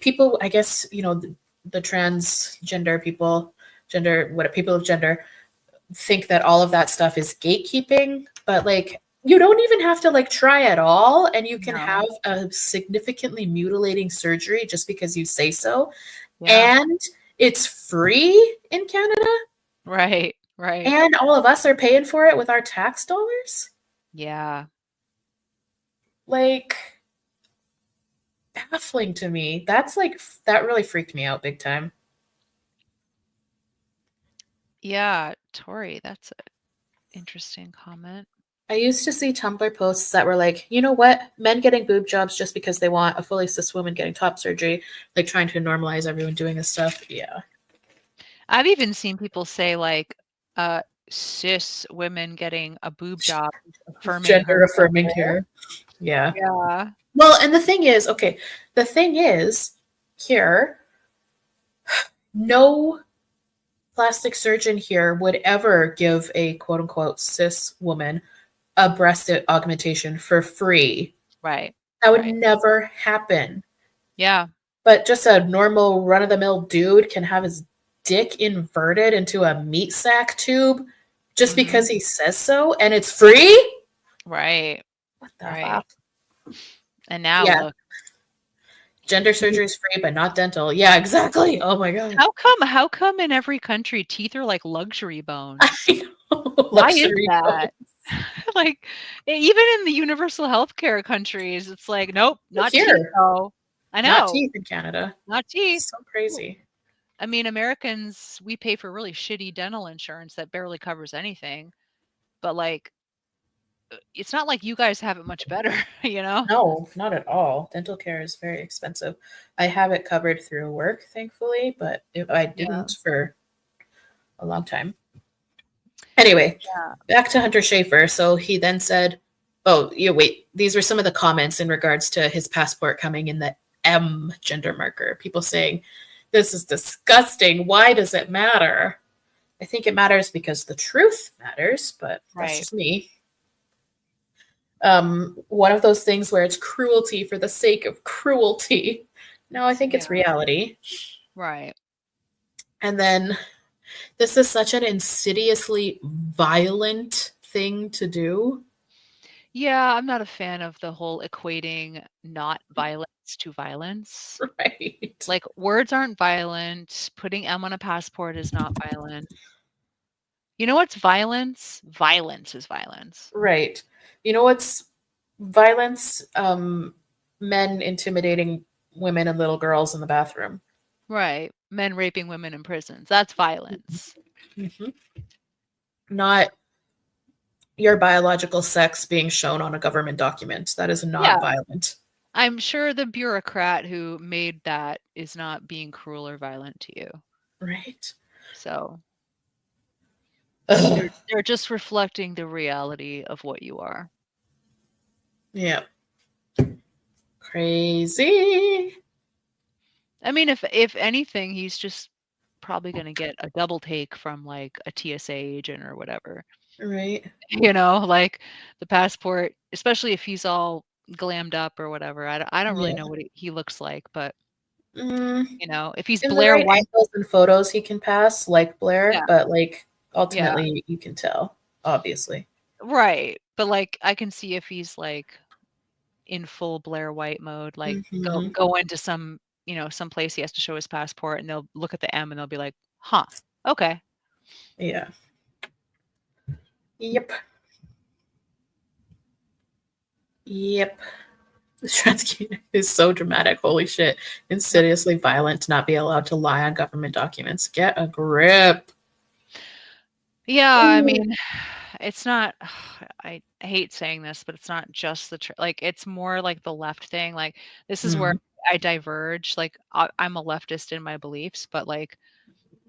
people, I guess, the transgender people, people of gender think that all of that stuff is gatekeeping, but like you don't even have to like try at all and you can No. have a significantly mutilating surgery just because you say so. Yeah. And it's free in Canada Right. Right. and all of us are paying for it with our tax dollars. Yeah. Like baffling to me. That really freaked me out big time. Yeah. Tori, that's it. Interesting comment. I used to see Tumblr posts that were like, you know what? Men getting boob jobs just because they want a fully cis woman getting top surgery, like trying to normalize everyone doing this stuff. Yeah. I've even seen people say like cis women getting a boob job, affirming Gender her affirming soul. care. Yeah. Yeah. Well, and the thing is, here, no plastic surgeon here would ever give a quote unquote cis woman a breast augmentation for free. Right. That would Right. never happen. Yeah. But just a normal run of the mill dude can have his dick inverted into a meat sack tube just because he says so and it's free? Right. What the Right. fuck? And now Yeah. look. Gender surgery is free, but not dental. Yeah, exactly. Oh my god. How come in every country teeth are like luxury bones? I know. Why is Luxury that? bones. Like even in the universal healthcare countries, it's like, nope, not teeth Here, though. I not know. teeth in Canada. Not teeth. So crazy. I mean, Americans, we pay for really shitty dental insurance that barely covers anything. But like it's not like you guys have it much better, you know? No, not at all. Dental care is very expensive. I have it covered through work, thankfully, but I didn't for a long time. Anyway, back to Hunter Schafer. So he then said, oh, wait, these were some of the comments in regards to his passport coming in the M gender marker. People saying, this is disgusting. Why does it matter? I think it matters because the truth matters, but that's just me. One of those things where it's cruelty for the sake of cruelty. No, I think it's reality. Right. And then this is such an insidiously violent thing to do. Yeah, I'm not a fan of the whole equating not violence to violence. Right. Like words aren't violent. Putting M on a passport is not violent. You know what's violence? Violence is violence. Right. You know what's violence? Men intimidating women and little girls in the bathroom. Right. Men raping women in prisons. That's violence. Mm-hmm. Not your biological sex being shown on a government document. That is not violent. I'm sure the bureaucrat who made that is not being cruel or violent to you. Right. So they're just reflecting the reality of what you are. Yeah. Crazy. I mean, if anything, he's just probably going to get a double take from like a TSA agent or whatever. Right. You know, like the passport, especially if he's all glammed up or whatever. I don't really know what he looks like, but you know, if he's in Blair the right White angles and photos, he can pass like Blair, but like ultimately you can tell, obviously. Right. But like I can see if he's like in full Blair White mode, like go into some, you know, some place he has to show his passport and they'll look at the M and they'll be like, huh, okay. Yeah. Yep. This trans is so dramatic. Holy shit. Insidiously violent to not be allowed to lie on government documents. Get a grip. Yeah, I mean, it's not, I hate saying this, but it's not just like, it's more like the left thing. Like, this is where I diverge. Like, I'm a leftist in my beliefs, but like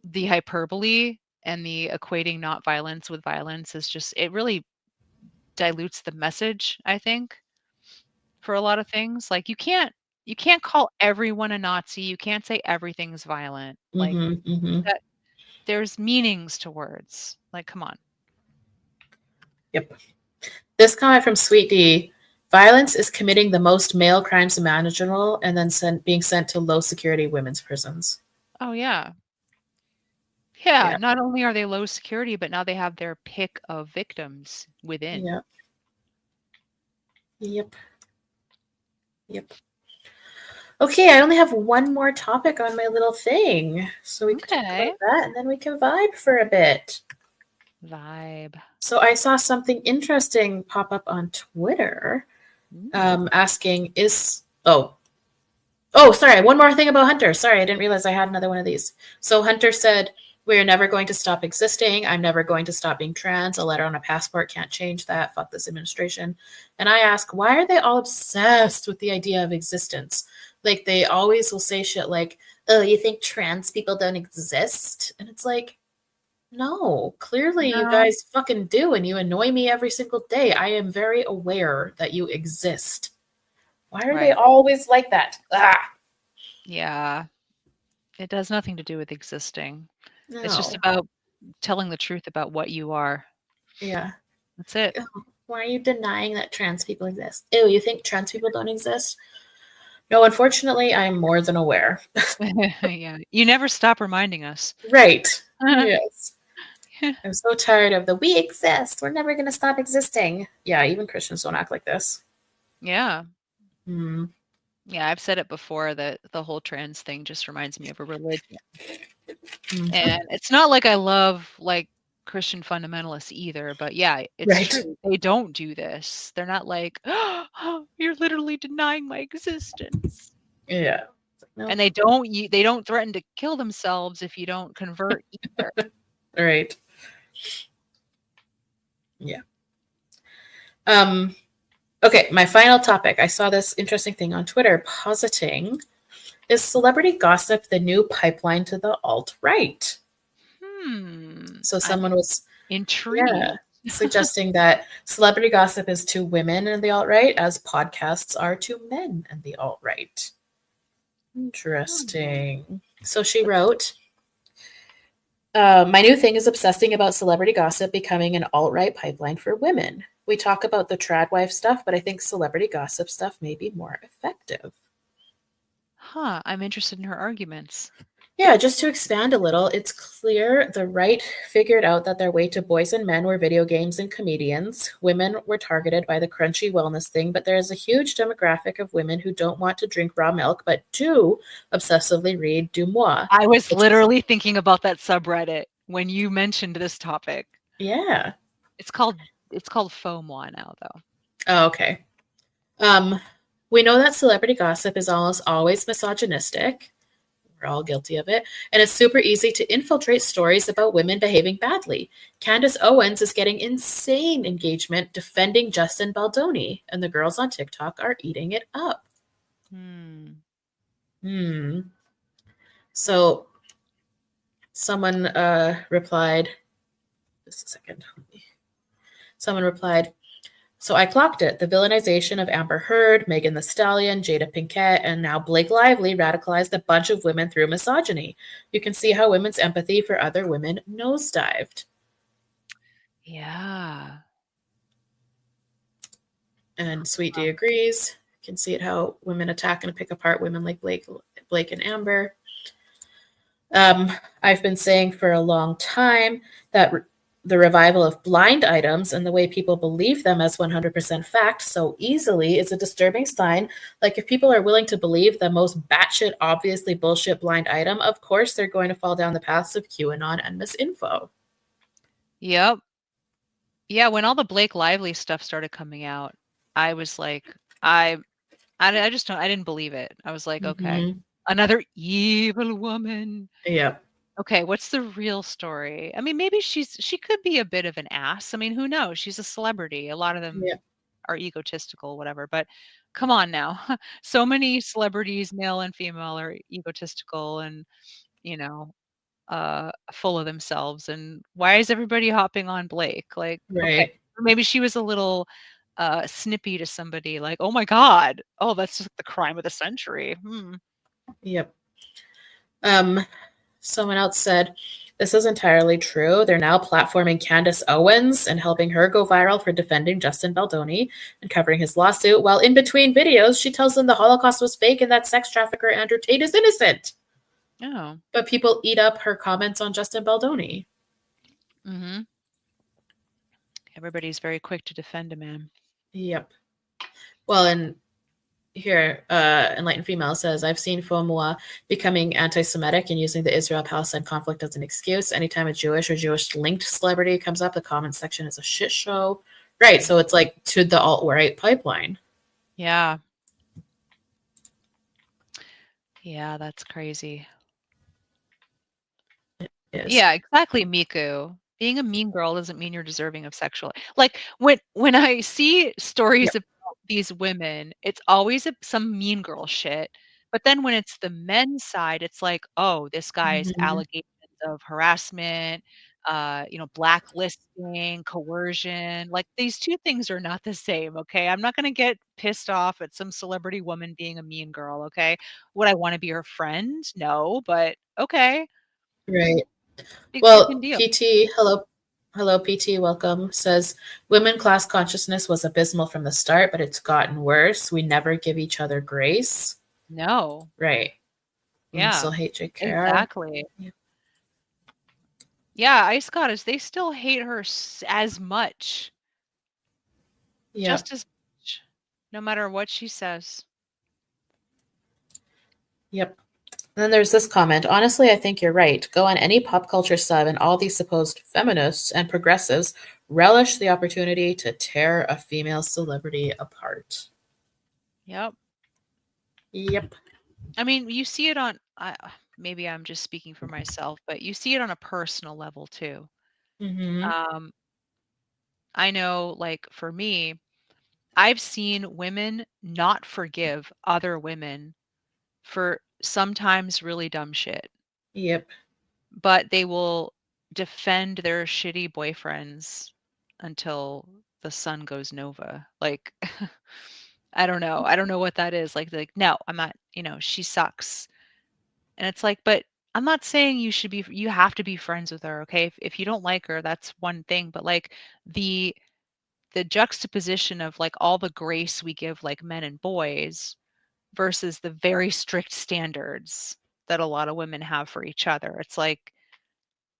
the hyperbole and the equating not violence with violence is just, it really dilutes the message, I think, for a lot of things. Like, you can't call everyone a Nazi. You can't say everything's violent. Like, that there's meanings to words. Like, come on. Yep. This comment from Sweet D. Violence is committing the most male crimes imaginable and then being sent to low security women's prisons. Oh, yeah. Yeah, not only are they low security, but now they have their pick of victims within. Yep. Okay, I only have one more topic on my little thing. So we can talk about that and then we can vibe for a bit. So I saw something interesting pop up on Twitter asking sorry, one more thing about Hunter. Sorry, I didn't realize I had another one of these. So Hunter said, We're never going to stop existing. I'm never going to stop being trans. A letter on a passport can't change that. Fuck this administration. And I ask, why are they all obsessed with the idea of existence? Like, they always will say shit like, oh, you think trans people don't exist? And it's like, no, clearly you No. guys fucking do, and you annoy me every single day. I am very aware that you exist. Why are they Right. always like that? Ah, Yeah. It does nothing to do with existing. It's just no. about telling the truth about what you are. Yeah. That's it. Why are you denying that trans people exist? Ew, you think trans people don't exist? No, unfortunately, I'm more than aware. Yeah. You never stop reminding us. Right. Yes. I'm so tired of the we exist. We're never going to stop existing. Yeah, even Christians don't act like this. Yeah. Hmm. Yeah, I've said it before that the whole trans thing just reminds me of a religion. Mhm. And it's not like I love, like, Christian fundamentalists either, but yeah, it's Right. true. They don't do this. They're not like, "Oh, you're literally denying my existence." Yeah. No. And they don't threaten to kill themselves if you don't convert either. Right. Yeah. Um, okay, my final topic. I saw this interesting thing on Twitter positing, is celebrity gossip the new pipeline to the alt-right? So I'm someone was, yeah, intrigued. suggesting that celebrity gossip is to women in the alt-right as podcasts are to men in the alt-right. Hmm. Interesting. So she wrote, my new thing is obsessing about celebrity gossip becoming an alt-right pipeline for women. We talk about the trad wife stuff, but I think celebrity gossip stuff may be more effective. Huh, I'm interested in her arguments. Yeah, just to expand a little, it's clear the right figured out that their way to boys and men were video games and comedians. Women were targeted by the crunchy wellness thing, but there is a huge demographic of women who don't want to drink raw milk but do obsessively read Du Moi. I was Which is, literally thinking about that subreddit when you mentioned this topic. yeah. It's called FOMO now, though. Oh, okay. Um, we know that celebrity gossip is almost always misogynistic. We're all guilty of it. And it's super easy to infiltrate stories about women behaving badly. Candace Owens is getting insane engagement defending Justin Baldoni, and the girls on TikTok are eating it up. Hmm. Hmm. So someone replied, just a second. Someone replied, so I clocked it. The villainization of Amber Heard, Megan Thee Stallion, Jada Pinkett, and now Blake Lively radicalized a bunch of women through misogyny. You can see how women's empathy for other women nosedived. Yeah. And Sweet D agrees. You can see it how women attack and pick apart women like Blake and Amber. I've been saying for a long time that the revival of blind items and the way people believe them as 100% fact so easily is a disturbing sign. Like, if people are willing to believe the most batshit, obviously bullshit blind item, of course they're going to fall down the paths of QAnon and misinfo. Yep. Yeah, when all the Blake Lively stuff started coming out, I was like, I just don't I didn't believe it. I was like, "Okay, Mm-hmm. another evil woman." Yep. Okay, what's the real story? I mean, maybe she could be a bit of an ass. I mean, who knows? She's a celebrity. A lot of them Yep. are egotistical, whatever, but come on now. So many celebrities, male and female, are egotistical and, you know, full of themselves, and why is everybody hopping on Blake? Like, okay, Right. maybe she was a little, snippy to somebody, like, "Oh my god. Oh, that's just the crime of the century. Hmm." Yep. Um, Someone else said, this is entirely true. They're now platforming Candace Owens and helping her go viral for defending Justin Baldoni and covering his lawsuit, while in between videos, she tells them the Holocaust was fake and that sex trafficker Andrew Tate is innocent. Oh. But people eat up her comments on Justin Baldoni. Mhm. Everybody's very quick to defend a man. Yep. Well, and here, Enlightened Female says, I've seen FOMOA becoming anti Semitic and using the Israel Palestine conflict as an excuse. Anytime a Jewish or Jewish linked celebrity comes up, the comment section is a shit show. Right. So it's like to the alt right pipeline. Yeah. Yeah, that's crazy. is. Yeah, exactly, Miku. Being a mean girl doesn't mean you're deserving of sexual like, when I see stories Yep. about these women, it's always some mean girl shit, but then when it's the men's side, it's like, "Oh, this guy's Mhm. allegations of harassment, blacklisting, coercion." Like, these 2 things are not the same, okay? I'm not gonna get pissed off at some celebrity woman being a mean girl, okay? Would I wanna be her friend? No, but okay. Right. You can Well, deal. PT, hello, PT, welcome, says women class consciousness was abysmal from the start, but it's gotten worse. We never give each other grace. No. Right. Women Yeah. still hate JKR. Exactly. Yep. Yeah, Ice Goddess, they still hate her as much, Yep. just as much, no matter what she says. Yep. And then there's this comment. Honestly, I think you're right. Go on any pop culture sub, and all these supposed feminists and progressives relish the opportunity to tear a female celebrity apart. Yep. Yep. I mean, you see it on maybe I'm just speaking for myself, but you see it on a personal level too. Mm-hmm. Um, I know, like, for me, I've seen women not forgive other women for sometimes really dumb shit. Yep. But they will defend their shitty boyfriends until the sun goes nova. Like, I don't know. I don't know what that is. Like, no, I'm not, she sucks. And it's like, but I'm not saying you have to be friends with her, okay? If you don't like her, that's one thing. But like the the juxtaposition of like all the grace we give like men and boys versus the very strict standards that a lot of women have for each other. It's like,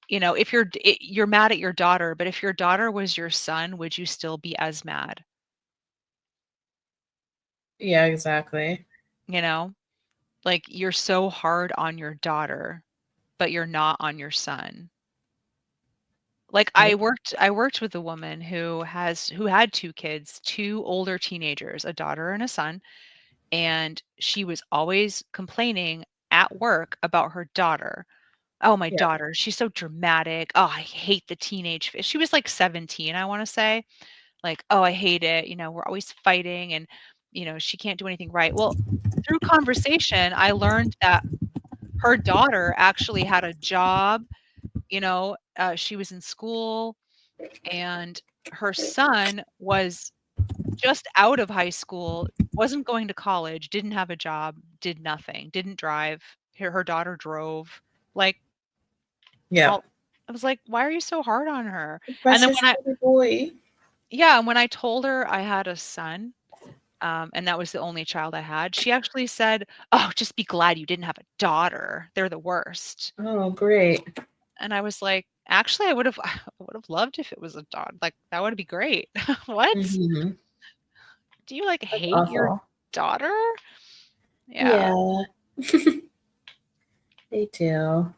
if you're mad at your daughter, but if your daughter was your son, would you still be as mad? Yeah, exactly. You know? Like, you're so hard on your daughter, but you're not on your son. Like, I Yep. worked I worked with a woman who had 2 kids, 2 older teenagers, a daughter and a son, and she was always complaining at work about her daughter. "Oh, my Yep. daughter, she's so dramatic. Oh, I hate the teenage." She was, like, 17, I wanna say. Like, "Oh, I hate it, we're always fighting and, she can't do anything right." Well, through conversation, I learned that her daughter actually had a job, she was in school, and her son was just out of high school, wasn't going to college, didn't have a job, did nothing, didn't drive. Her daughter drove. Like, Yep. all I was like, "Why are you so hard on her?" And then Precious baby boy. yeah, and when I told her I had a son, and that was the only child I had, she actually said, "Oh, just be glad you didn't have a daughter. They're the worst." Oh, great. And I was like, "Actually, I would've I would've loved if it was a dog. Like, that would be great." "What? Mm-hmm. Do you, like, That's hate your awful. daughter?" Yeah. Yeah, they do.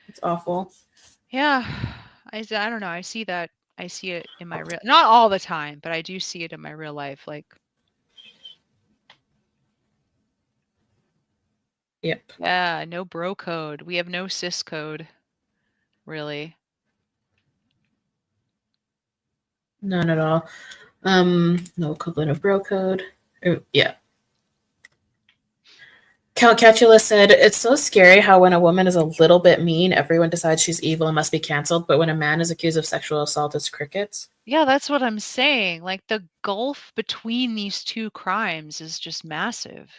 It's awful. Yeah. I don't know, I see that. I see it in my real not all the time, but I do see it in my real life, like, Yep. yeah, no bro code. We have no cis code, really. None at all. No equivalent of bro code. Yeah. Calcatula said, "It's so scary how when a woman is a little bit mean, everyone decides she's evil and must be canceled. But when a man is accused of sexual assault, it's crickets." Yeah, that's what I'm saying, like, the gulf between these 2 crimes is just massive.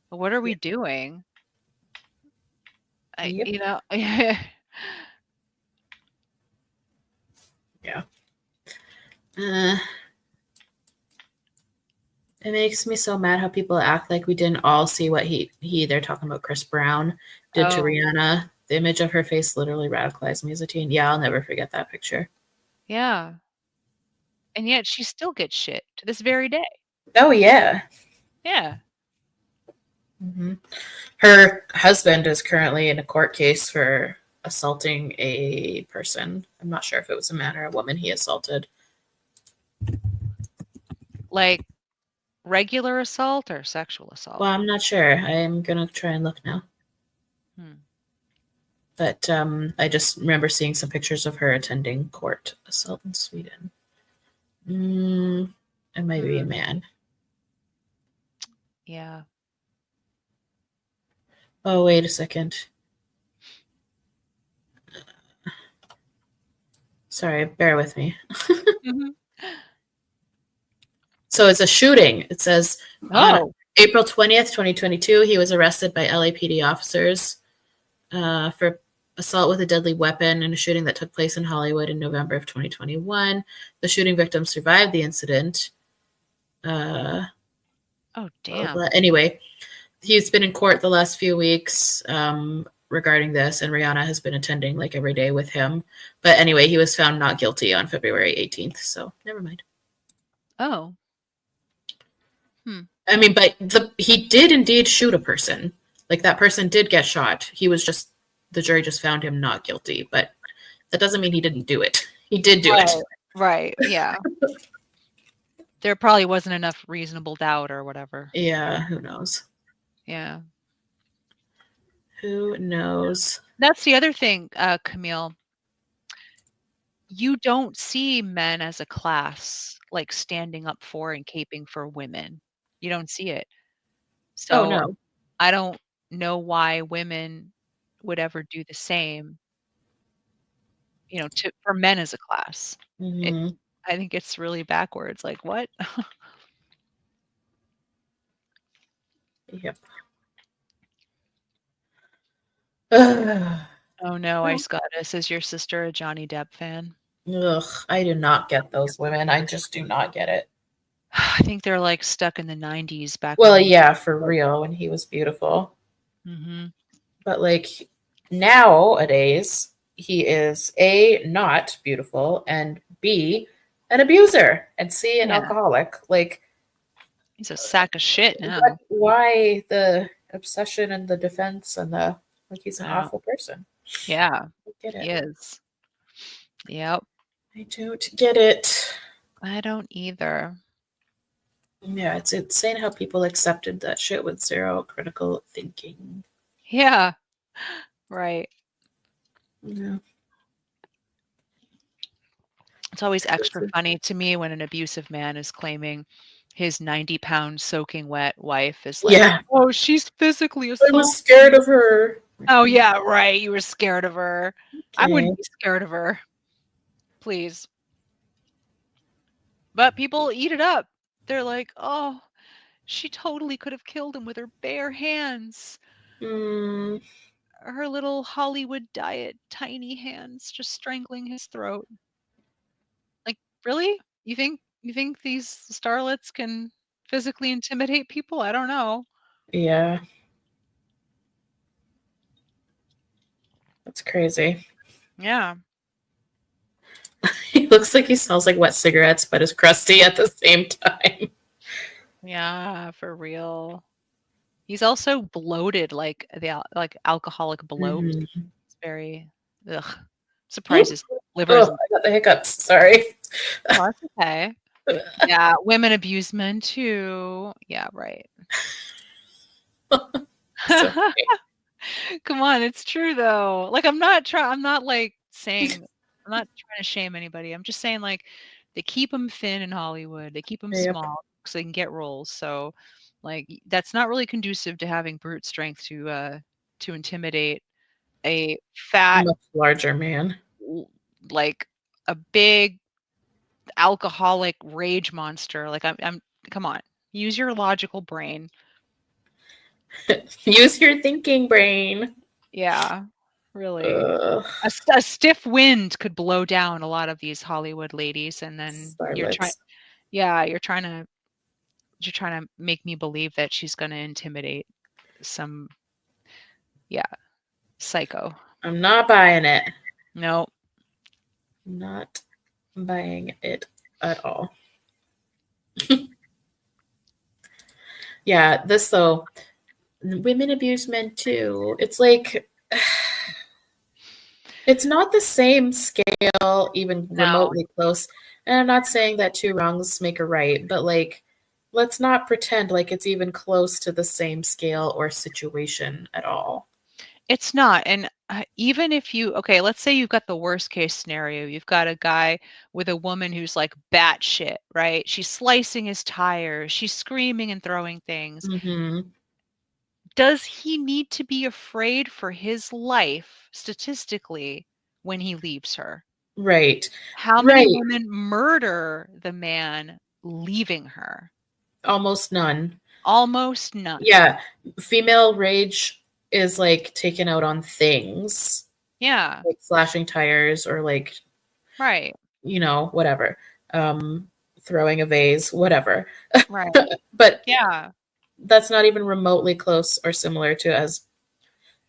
What are we Yeah. doing? I Yep. you know Yeah. Uh, it makes me so mad how people act like we didn't all see what they're talking about Chris Brown did to Oh, Rihanna. The image of her face literally radicalized me as a teen. Yeah, I'll never forget that picture. yeah, and yet she still gets shit to this very day. Oh yeah. Yeah. Hmm. Her husband is currently in a court case for assaulting a person. I'm not sure if it was a man or a woman he assaulted. Like, regular assault or sexual assault? Well, I'm not sure. I'm gonna try and look now. Hmm. But I just remember seeing some pictures of her attending court assault in Sweden. It might be a man. Yeah. Oh, wait a second. Sorry, bear with me. Mhm. So it's a shooting. It says on Oh. April 20th, 2022, he was arrested by LAPD officers for assault with a deadly weapon in a shooting that took place in Hollywood in November of 2021. The shooting victim survived the incident. Oh, damn. Anyway, he's been in court the last few weeks regarding this, and Rihanna has been attending like every day with him. But anyway, he was found not guilty on February 18th, so never mind. Oh. I mean, but he did indeed shoot a person. Like that person did get shot. He was just the jury just found him not guilty, but that doesn't mean he didn't do it. He did do it. Right. Yeah. There probably wasn't enough reasonable doubt or whatever. Yeah, who knows? Yeah. Who knows? That's the other thing, Camille. You don't see men as a class like standing up for and caping for women. You don't see it. Oh So no. I don't know why women would ever do the same, for men as a class. Mm-hmm. I think it's really backwards. Like, what? Yep. Oh no, Ice Goddess. Is your sister a Johnny Depp fan? Ugh, I do not get those women. I just do not get it. I think they're like stuck in the 90s back Well, when he yeah, for real, when he was beautiful. Mhm. But like nowadays, he is A, not beautiful, and B, an abuser, and C, an Yeah. alcoholic. Like, He's a sack of shit now. why the obsession and the defense and the like he's an Yeah. awful person. Yeah, I get he it. is. Yep. I don't get it. I don't either. Yeah, it's insane how people accepted that shit with zero critical thinking. Yeah. Right. Yeah. It's always extra funny to me when an abusive man is claiming his 90-pound soaking wet wife is like, Yeah. "Oh, she's physically I assaulted." was scared of her. Oh, yeah, right. You were scared of her. I Okay. wouldn't be scared of her. Please. But people eat it up. They're like, "Oh, she totally could have killed him with her bare hands. Mm, Her little Hollywood diet, tiny hands just strangling his throat." Like, really? You think these starlets can physically intimidate people? I don't know. yeah. That's crazy. Yeah. He looks like he smells like wet cigarettes, but is crusty at the same time. Yeah, for real. He's also bloated, like alcoholic bloat. Mhm. It's very ugh. Oop. Surprised his liver's Oh, I got the hiccups. Sorry. Oh, that's okay. Yeah, women abuse men too. Yeah, right. So funny. Come on, it's true though. Like I'm not saying I'm not trying to shame anybody. I'm just saying like they keep them thin in Hollywood. They keep them Yep. small so they can get roles. So like that's not really conducive to having brute strength to intimidate a fat Much larger man. like a big alcoholic rage monster. Like I'm come on. Use your logical brain. Use your thinking brain. Yeah, really. Ugh. A stiff wind could blow down a lot of these Hollywood ladies, and then Starlets. you're trying to make me believe that she's gonna intimidate some, yeah, psycho. I'm not buying it. No. Not buying it at all. Yeah, this though, women abuse men too. It's like it's not the same scale, even No. remotely close. And I'm not saying that two wrongs make a right, but like, let's not pretend like it's even close to the same scale or situation at all. It's not, and, even if you okay, let's say you've got the worst case scenario. You've got a guy with a woman who's, like, batshit, right? She's slicing his tires, she's screaming and throwing things. Mhm. Does he need to be afraid for his life, statistically, when he leaves her? Right. How many Right. women murder the man leaving her? Almost none. Almost none. Yeah. Female rage is, like, taken out on things, Yeah, like slashing tires or, like, right, whatever. Um, Throwing a vase, whatever. right. But Yeah. that's not even remotely close or similar to as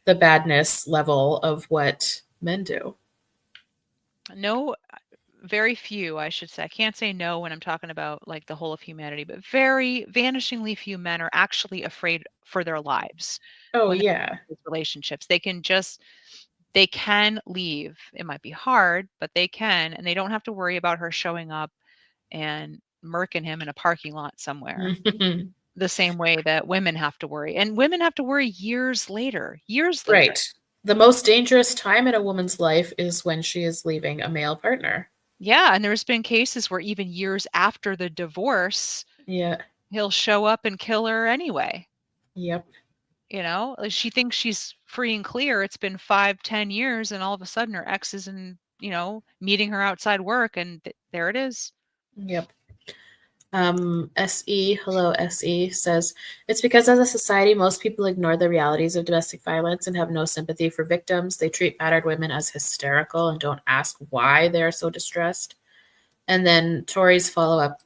the badness level of what men do. No, very few, I should say. I can't say no when I'm talking about, like, the whole of humanity, but very vanishingly few men are actually afraid for their lives Oh, when they're yeah. in these relationships. They can leave. It might be hard, but they can, and they don't have to worry about her showing up and murking him in a parking lot somewhere, the same way that women have to worry, and women have to worry years later. Right. The most dangerous time in a woman's life is when she is leaving a male partner. Yeah, and there's been cases where even years after the divorce, Yeah. he'll show up and kill her anyway, Yep. like, she thinks she's free and clear. It's been 5, 10 years, and all of a sudden her ex is meeting her outside work, and there it is. Yep. SE, hello, SE says it's because as a society, most people ignore the realities of domestic violence and have no sympathy for victims. They treat battered women as hysterical and don't ask why they are so distressed. And then Tori's follow up,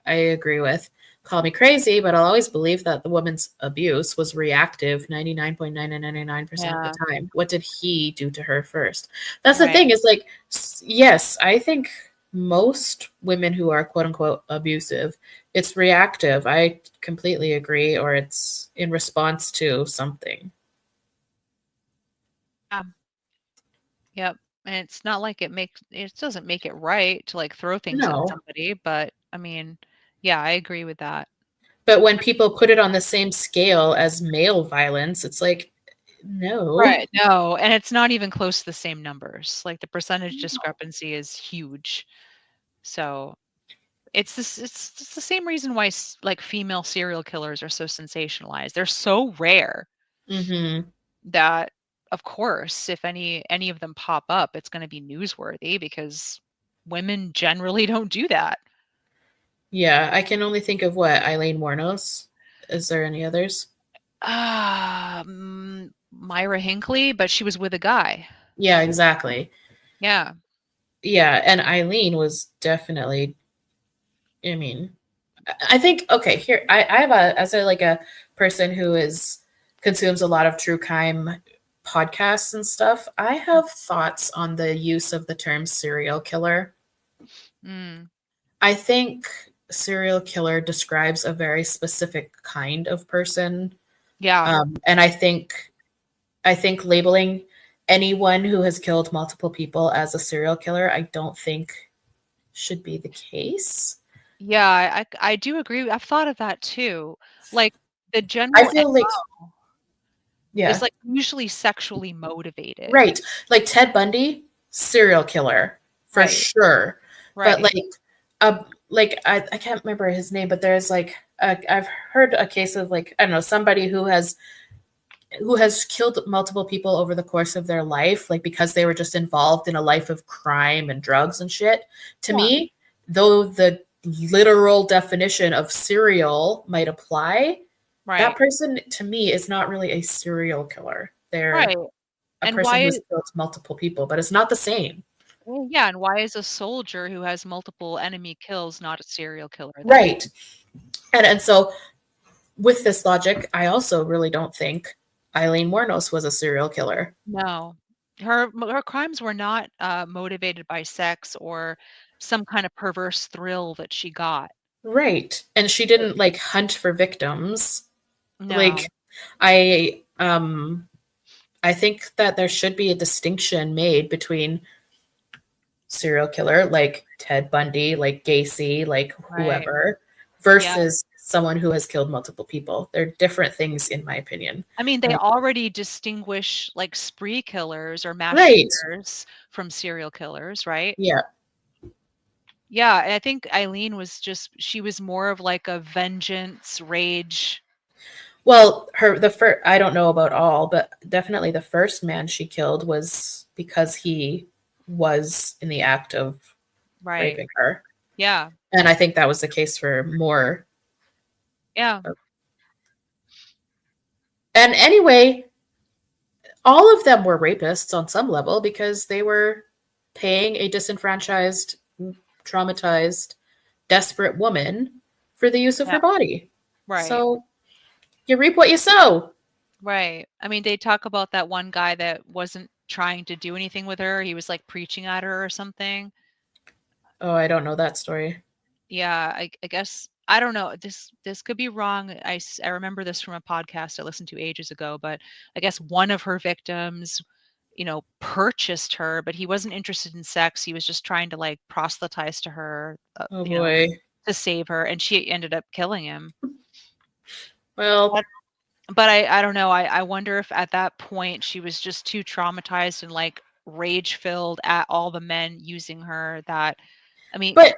I agree with. Call me crazy, but I'll always believe that the woman's abuse was reactive 99.9999% of the Yeah, time. What did he do to her first? That's the right. thing, is like, yes, I think most women who are quote unquote abusive, it's reactive. I completely agree, or it's in response to something. Yeah, yep, and it's not like it doesn't make it right to, like, throw things at No. somebody, but, I mean, yeah, I agree with that. But when people put it on the same scale as male violence, it's like, no. Right, no, and it's not even close to the same numbers, like, the percentage discrepancy is huge. So, it's the same reason why like, female serial killers are so sensationalized. They're so rare Hmm. that, of course, if any of them pop up, it's gonna be newsworthy because women generally don't do that. Yeah, I can only think of what, Eileen Wuornos. Is there any others? Myra Hinckley, but she was with a guy. Yeah, exactly. Yeah, Yeah, and Eileen was definitely, I mean, I think, okay, here I have as a, like, a person who is consumes a lot of true crime podcasts and stuff. I have thoughts on the use of the term serial killer. mm, I think serial killer describes a very specific kind of person. yeah, And I think labeling anyone who has killed multiple people as a serial killer, I don't think should be the case. yeah, I do agree. I've thought of that too. Like, the I general feel like, MO is, yeah, like, usually sexually motivated. right. Like Ted Bundy, serial killer for Right, sure. But right. like I can't remember his name, but there's like I've heard a case of, like, I don't know, somebody who has killed multiple people over the course of their life, like because they were just involved in a life of crime and drugs and shit. To Yeah, me, though the literal definition of serial might apply, that right, person to me is not really a serial killer. right. They're a And person why who's killed multiple people, but it's not the same. well, yeah, and why is a soldier who has multiple enemy kills not a serial killer then? Right. And so with this logic, I also really don't think Eileen Wuornos was a serial killer. No. Her crimes were not, motivated by sex or some kind of perverse thrill that she got. Right. And she didn't, like, hunt for victims. No. Like, I think that there should be a distinction made between serial killer like Ted Bundy, like Gacy, like Right. whoever, Yeah. versus someone who has killed multiple people. They're different things, in my opinion. I mean, they already distinguish like spree killers or mass Right. shooters from serial killers, right? Yeah. Yeah, and I think Eileen was she was more of like a vengeance, rage. Well, I don't know about all, but definitely the first man she killed was because he was in the act of Right. raping her. Yeah. And I think that was the case for more. Yeah. And anyway, all of them were rapists on some level because they were paying a disenfranchised, traumatized, desperate woman for the use of her body. Right. So you reap what you sow. Right. I mean, they talk about that one guy that wasn't trying to do anything with her. He was like preaching at her or something. Oh, I don't know that story. Yeah, I guess I don't know. This could be wrong. I remember this from a podcast I listened to ages ago, but I guess one of her victims, purchased her, but he wasn't interested in sex. He was just trying to like proselytize to her, Oh boy. To save her, and she ended up killing him. Well, but I don't know. I wonder if at that point she was just too traumatized and like rage filled at all the men using her that, I mean, but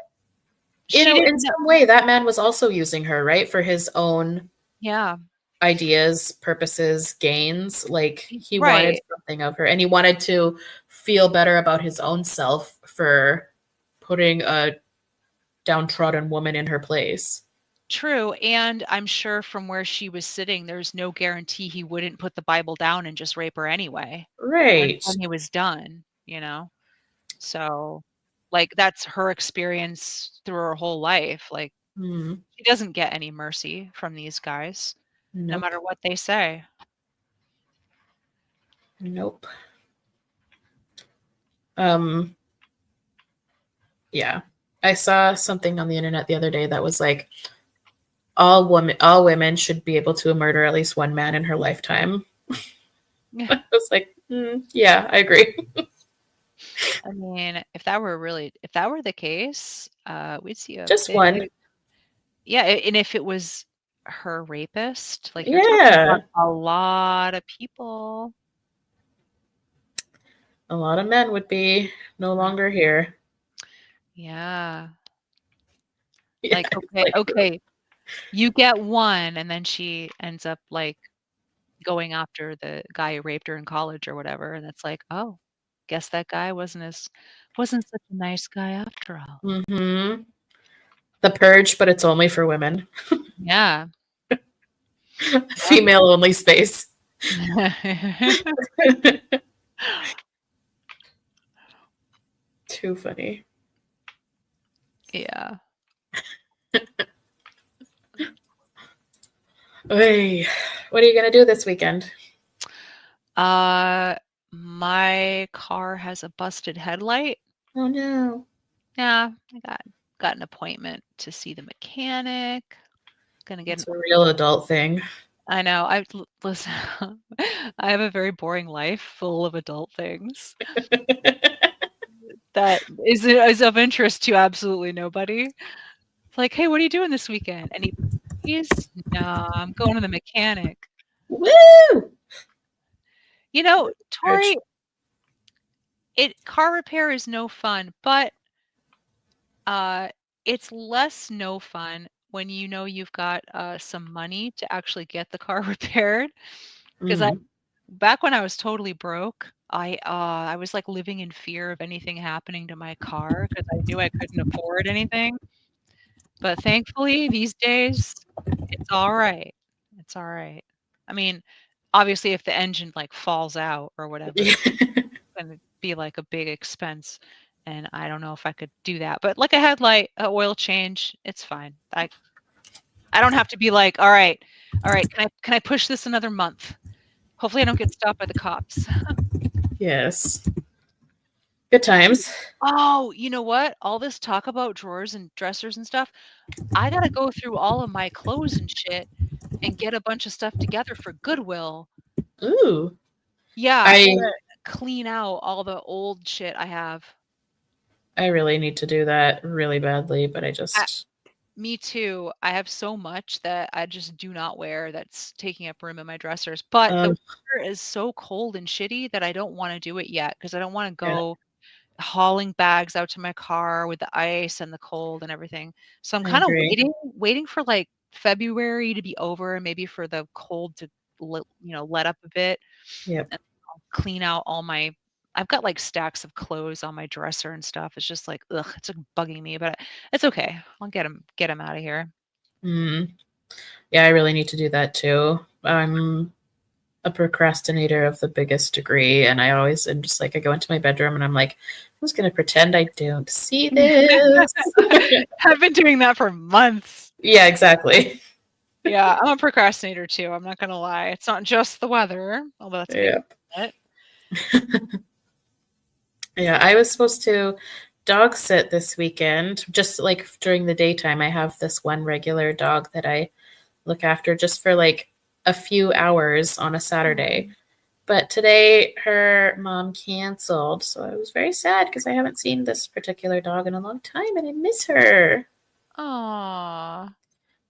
in some way that man was also using her, right? For his own ideas, purposes, gains. Like he wanted something of her and he wanted to feel better about his own self for putting a downtrodden woman in her place. True, and I'm sure from where she was sitting, there's no guarantee he wouldn't put the Bible down and just rape her anyway. Right. When he was done, So, like, that's her experience through her whole life. Like, she doesn't get any mercy from these guys, no matter what they say. Nope. Yeah. I saw something on the internet the other day that was like all women should be able to murder at least one man in her lifetime. I was like, yeah, I agree. I mean, if that were the case, we'd see just one. Yeah, and if it was her rapist, like you're talking Yeah. about a lot of people. A lot of men would be no longer here. Yeah. Yeah, Like, okay, you get one, and then she ends up like going after the guy who raped her in college or whatever, and it's like, oh, guess that guy wasn't such a nice guy after all. Mm-hmm. The Purge, but it's only for women. Yeah. Female only space. Too funny. Yeah. Hey, what are you gonna do this weekend? My car has a busted headlight. Oh no. Yeah, I got an appointment to see the mechanic. Gonna get It's a real adult thing. I know. Listen. I have a very boring life full of adult things that is of interest to absolutely nobody. It's like, hey, what are you doing this weekend? No, I'm going to the mechanic. Woo! Tori, car repair is no fun, but it's less no fun when you've got some money to actually get the car repaired. Because back when I was totally broke, I was like living in fear of anything happening to my car because I knew I couldn't afford anything. But thankfully, these days, it's all right. It's all right. I mean, obviously, if the engine like falls out or whatever, it's gonna be like a big expense, and I don't know if I could do that. But like a headlight, a oil change, it's fine. I don't have to be like, all right, can I push this another month? Hopefully, I don't get stopped by the cops. Yes. Good times. Oh, you know what? All this talk about drawers and dressers and stuff, I gotta go through all of my clothes and shit and get a bunch of stuff together for Goodwill. Ooh. Yeah, I gotta clean out all the old shit I have. I really need to do that really badly, but Me too. I have so much that I just do not wear that's taking up room in my dressers. But the Um, weather is so cold and shitty that I don't want to do it yet because I don't want to yeah, go hauling bags out to my car with the ice and the cold and everything. So I'm I kind of agree. waiting for like February to be over and maybe for the cold to let up a bit Yep. and I'll clean out all my I've got like stacks of clothes on my dresser and stuff. It's just like, ugh, it's like bugging me, but it's okay. I'll get them out of here. Mm. Yeah, I really need to do that too. I'm a procrastinator of the biggest degree, and I always am just like I go into my bedroom and I'm like, I'm just gonna pretend I don't see this. I've been doing that for months. Yeah, exactly. Yeah, I'm a procrastinator too. I'm not gonna lie. It's not just the weather, although that's a big Yep. part. Yeah, I was supposed to dog sit this weekend, just like during the daytime. I have this one regular dog that I look after just for like a few hours on a Saturday. But today her mom canceled, so I was very sad because I haven't seen this particular dog in a long time and I miss her. Aw.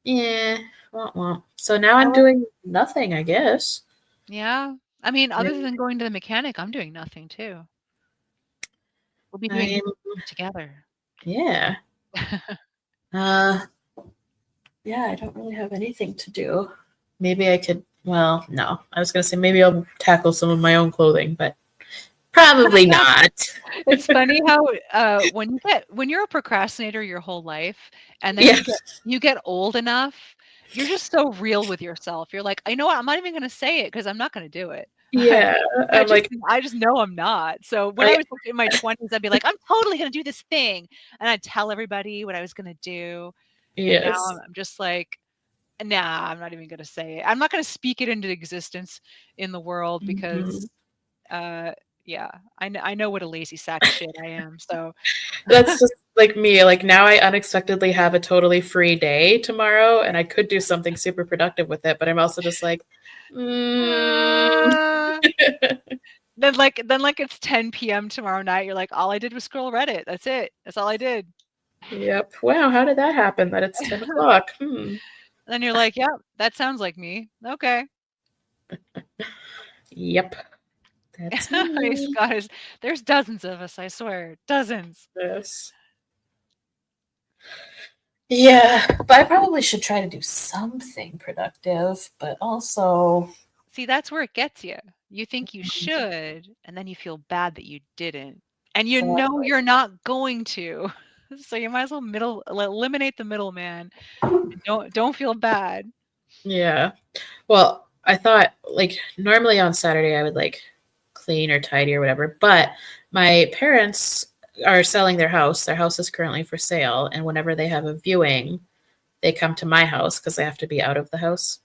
Yeah, womp womp. So now I I'm love doing nothing, I guess. Yeah. I mean, Yeah, other than going to the mechanic, I'm doing nothing too. We'll be doing I'm, nothing together. yeah. Uh, yeah, I don't really have anything to do. Maybe I could, well, no. I was gonna say maybe I'll tackle some of my own clothing, but probably not. It's funny how when you're a procrastinator your whole life and then Yeah, you get old enough, you're just so real with yourself. You're like, "You know what? I'm not even gonna say it because I'm not gonna do it." yeah. I I'm just like, I just know I'm not. So when I I was like, in my 20s, I'd be like, "I'm totally gonna do this thing," and I'd tell everybody what I was gonna do. And now yes. I'm just like, "Nah, I'm not even gonna say it. I'm not gonna speak it into existence in the world Mhm. because, uh, yeah, I know what a lazy sack of shit I am." So That's just like me. Like now I unexpectedly have a totally free day tomorrow and I could do something super productive with it, but I'm also just like, mm. Uh, then it's 10 PM tomorrow night, you're like, "All I did was scroll Reddit. That's it. That's all I did." Yep. Wow, how did that happen that it's 10 o'clock? Then you're like, "Yep, that sounds like me. Okay." Yep. That's These me. guys, there's dozens of us, I swear, dozens. Yes. Yeah, but I probably should try to do something productive, but also See, that's where it gets you. You think you should, and then you feel bad that you didn't, and you know exactly. you're not going to. So you might as well eliminate the middleman and don't feel bad. Yeah. Well, I thought like normally on Saturday I would like clean or tidy or whatever, but my parents are selling their house. Their house is currently for sale, and whenever they have a viewing, they come to my house because they have to be out of the house.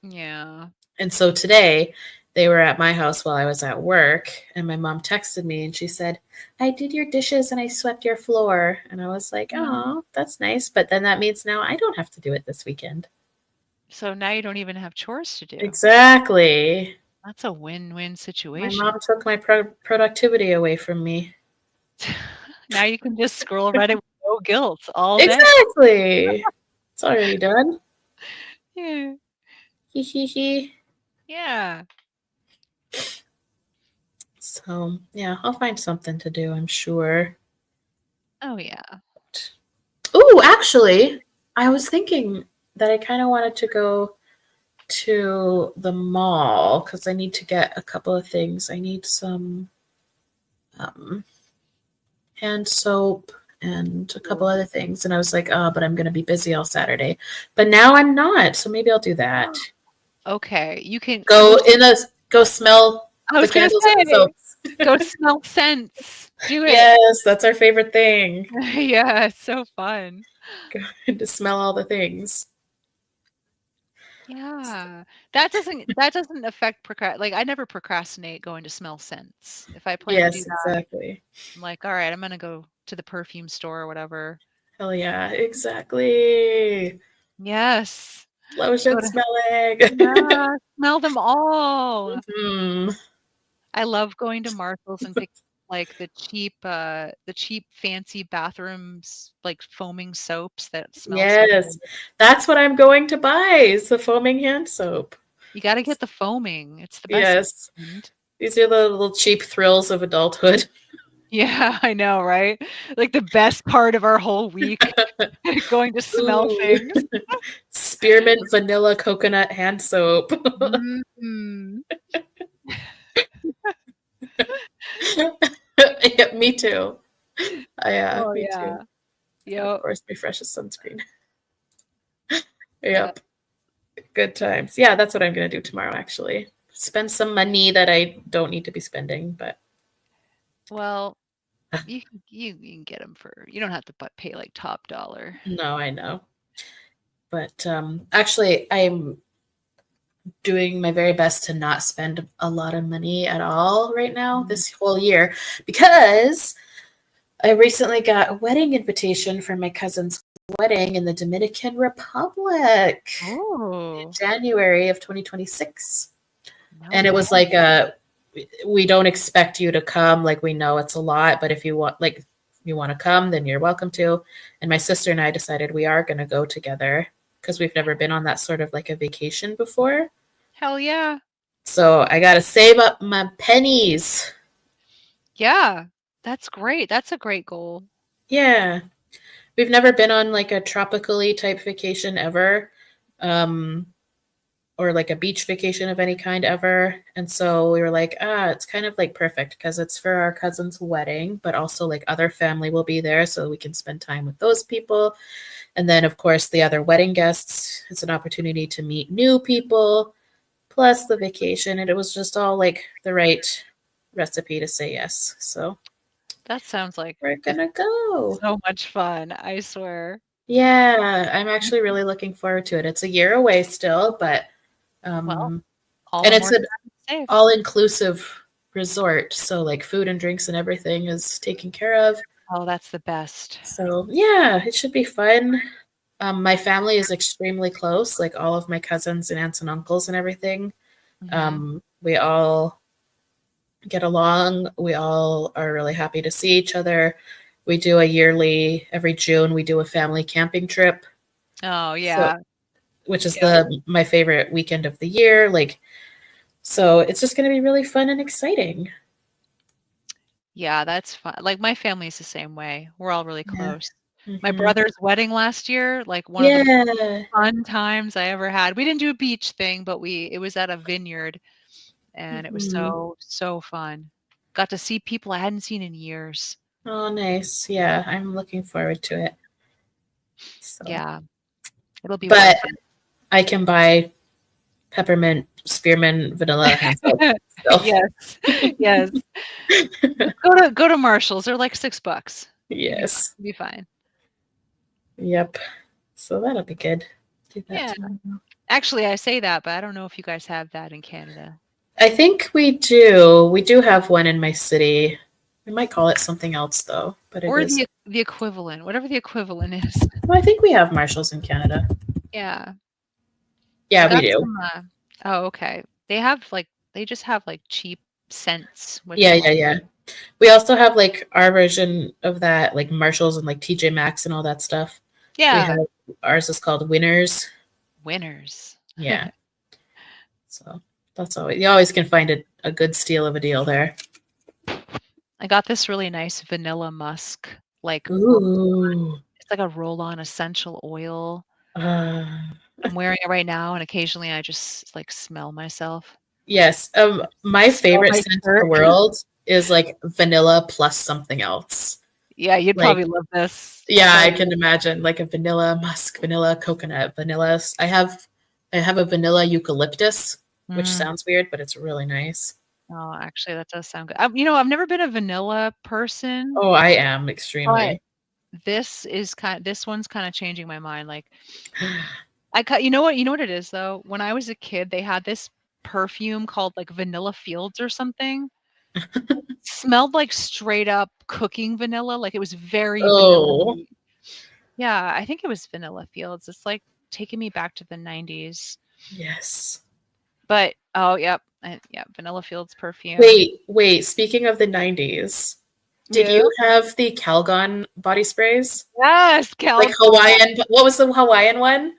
Yeah. And so today they were at my house while I was at work, and my mom texted me and she said, I did your dishes and I swept your floor. And I was like, Mm. oh, that's nice. But then that means now I don't have to do it this weekend. So now you don't even have chores to do. Exactly. That's a win-win My situation. mom took my productivity away from me. Now you can just scroll Reddit with no guilt all day. Exactly. It's already done. Yeah. Hee hee hee. Yeah. So, yeah, I'll find something to do, I'm sure. Oh, yeah. Oh, actually, I was thinking that I kind of wanted to go to the mall because I need to get a couple of things. I need some um, hand soap and a couple other things. And I was like, oh, but I'm going to be busy all Saturday. But now I'm not. So maybe I'll do that. Okay, you can Go in a go smell I the was gonna candles and the say, soaps. go smell scents. Do it. Yes, that's our favorite thing. Yeah, it's so fun. Go to smell all the things. Yeah. That doesn't affect like, I never procrastinate going to smell scents. If I plan to do Yes, that, exactly. I'm like, "Alright, I'm gonna go to the perfume store or whatever." Hell yeah, exactly. Yes. Go Lotion to smelling. Yeah, smell them all. Hmm. I love going to Marshalls and picking like the cheap fancy bathrooms, like foaming soaps that smell so Yes. good. That's what I'm going to buy, is the foaming hand soap. You gotta get the foaming. It's the best Yes. kind. These are the little cheap thrills of adulthood. Yeah, I know, right? Like the best part of our whole week, going to smell Ooh. things. Spearmint vanilla coconut hand soap. Mm. Yeah, me too. Yeah, Oh, me yeah. too. Of Yep. course, my freshest sunscreen. Yeah. Yep. Good times. Yeah, that's what I'm gonna do tomorrow, actually. Spend some money that I don't need to be spending, but Well, you can get them for you don't have to pay, like, top dollar. no, I know. But actually, I'm doing my very best to not spend a lot of money at all right now Mm. this whole year because I recently got a wedding invitation for my cousin's wedding in the Dominican Republic in Oh, January of 2026. no And it way. was like we don't expect you to come, like we know it's a lot, but if you want you want to come, then you're welcome to. And my sister and I decided we are going to go together because we've never been on that sort of like a vacation before. Hell yeah. So I got to save up my pennies. Yeah. That's great. That's a great goal. Yeah. We've never been on like a tropically type vacation ever. Um, or like a beach vacation of any kind ever. And so we were like, it's kind of like perfect because it's for our cousin's wedding, but also like other family will be there so we can spend time with those people. And then, of course, the other wedding guests, it's an opportunity to meet new people, plus the vacation. And it was just all like the right recipe to say yes. So That sounds like we're just gonna go. so much fun, I swear. Yeah, I'm actually really looking forward to it. It's a year away still, but Well, um, all and the it's more an time to save. all-inclusive resort, so like food and drinks and everything is taken care of. Oh, that's the best. So yeah, it should be fun. My family is extremely close, like all of my cousins and aunts and uncles and everything. Mhm. We all get along. We all are really happy to see each other. We do a yearly, every June, we do a family camping trip. Oh, So, yeah. which is Yep. the my favorite weekend of the year. Like, so it's just going to be really fun and exciting. Yeah, that's fun. Like, my family's the same way. We're all really Yeah. close. My Hmm. brother's wedding last year, like, one of the Yeah. fun times I ever had. We didn't do a beach thing, but it was at a vineyard, and it was Hmm. so, so fun. Got to see people I hadn't seen in years. Oh, nice. Yeah, I'm looking forward to it. So, Yeah, it'll be but worth it. I can buy peppermint, spearmint, vanilla hand soap still. Yes. Yes. Just go to Marshall's. They're like $6. You'll be fine. Yes. You'll be fine. Yep. So that'll be good. Do that Yeah. tomorrow. Actually, I say that, but I don't know if you guys have that in Canada. I think we do. We do have one in my city. We might call it something else though, but it Or is. the equivalent, whatever the equivalent is. Well, I think we have Marshalls in Canada. Yeah. I Yeah, we got do. some, oh, okay. They just have, like, cheap scents, which Yeah, I yeah, like. yeah. We also have like our version of that, like Marshalls and like TJ Maxx and all that stuff. We Yeah. have ours is called Winners. Winners. Yeah. So that's always you always can find a good steal of a deal there. I got this really nice vanilla musk, like, Ooh. it's like a roll-on essential oil. Uh, I'm wearing it right now, and occasionally I just, like, smell myself. yes. My Smell favorite my scent in the shirt. world is like vanilla plus something else. Yeah, you'd Like, probably love this. yeah, So I can imagine like a vanilla musk, vanilla coconut, vanilla. I have a vanilla eucalyptus, which mm. sounds weird, but it's really nice. Oh, actually, that does sound good. I've never been a vanilla person, Oh, I am but extremely. this one's kinda changing my mind, like, you know what it is, though? When I was a kid, they had this perfume called, like, Vanilla Fields or something. Smelled like straight up cooking vanilla, like, it was very Oh, vanilla-y. Yeah, I think it was Vanilla Fields. It's, like, taking me back to the '90s. yes. But oh, yep. Yeah, Vanilla Fields perfume. Wait. Speaking of the 90s, did Yeah. you have the Calgon body sprays? Yes, Like Calgon. Hawaiian, what was the Hawaiian one?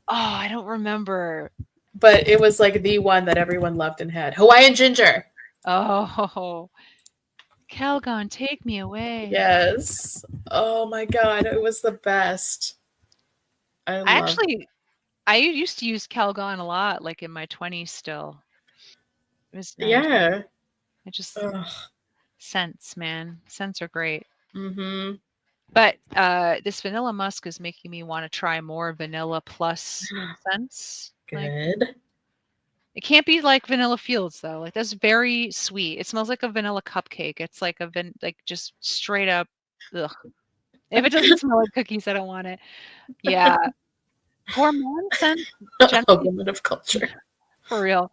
Oh, I don't remember. But it was like the one that everyone loved and had. Hawaiian ginger. Oh, Calgon, take me away. Yes. Oh my god, it was the best. I I love. actually I used to use Calgon a lot, like in my 20s still. It was nice. Yeah. I just Ugh. scents, man. Scents are great. Mhm. But this vanilla musk is making me want to try more vanilla plus scents. Like Good. it can't be like Vanilla Fields though. Like that's very sweet. It smells like a vanilla cupcake. It's like like just straight up ugh. If it doesn't smell like cookies, I don't want it. Yeah. Gourmand scents A generally woman of culture. for real.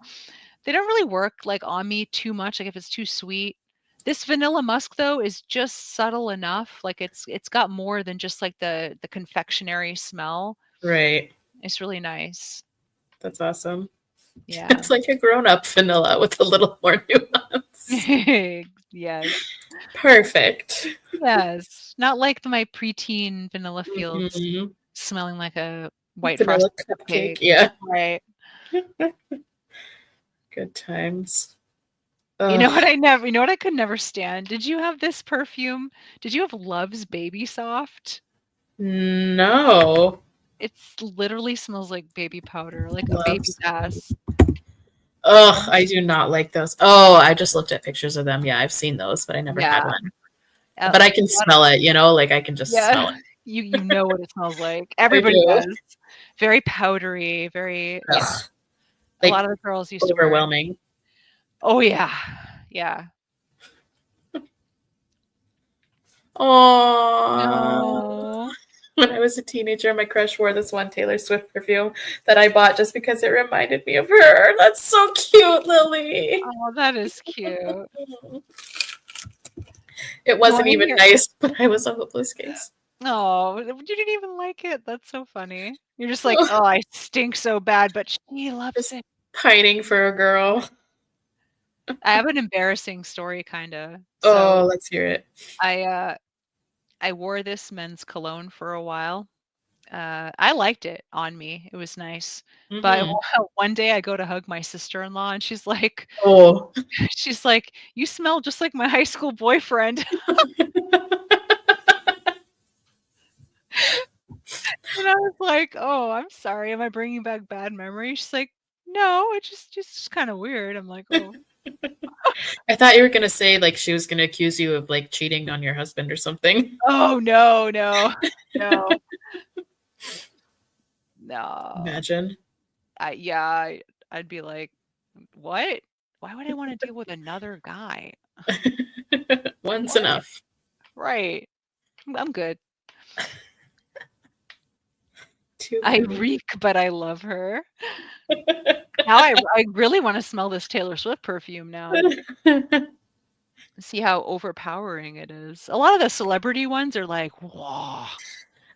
They don't really work like on me too much, like if it's too sweet. This vanilla musk though is just subtle enough. Like it's got more than just like the confectionery smell. Right. It's really nice. That's awesome. Yeah. It's like a grown-up vanilla with a little more nuance. Yes. Perfect. Yes. Not like my preteen Vanilla Fields Mhm. smelling like a white Vanilla frosted cupcake. cupcake. Yeah. Right. Good times. You know Ugh. what you know what I could never stand? Did you have this perfume? Did you have Love's Baby Soft? No. It's literally smells like baby powder, like a baby's Loves. ass. Ugh, I do not like those. Oh, I just looked at pictures of them. Yeah, I've seen those, but I never had Yeah. one. But I Like a can lot smell it, like I can just yeah. smell it. You know what it smells like. I Everybody do. does. Very powdery, very yeah. Ugh, A like lot of the girls used to wear it. overwhelming. Oh, yeah. Yeah. Aww. No. When I was a teenager, my crush wore this one Taylor Swift perfume that I bought just because it reminded me of her. That's so cute, Lily. Oh, that is cute. It You wasn't wanna even hear nice, but I was a hopeless case. Oh, you didn't even like it? That's so funny. You're just like, "Oh, I stink so bad, but she loves Just it." pining for a girl. I have an embarrassing story kinda. Oh, So, let's hear it. I, uh, I wore this men's cologne for a while. I liked it on me. It was nice. But Hmm. one day I go to hug my sister-in-law and she's like Oh. she's like, "You smell just like my high school boyfriend." And I was like, "Oh, I'm sorry. Am I bringing back bad memories?" She's like, "No, it's just kinda weird." I'm like, "Oh." I thought you were gonna say like she was gonna accuse you of like cheating on your husband or something. Oh, no, no, no, no. Imagine. Yeah, I'd be like, "What? Why would I wanna deal with another guy? One's What?" enough. Right. I'm good. Too I funny. reek, but I love her. Now I really wanna smell this Taylor Swift perfume now. See how overpowering it is. A lot of the celebrity ones are like, "Whoa."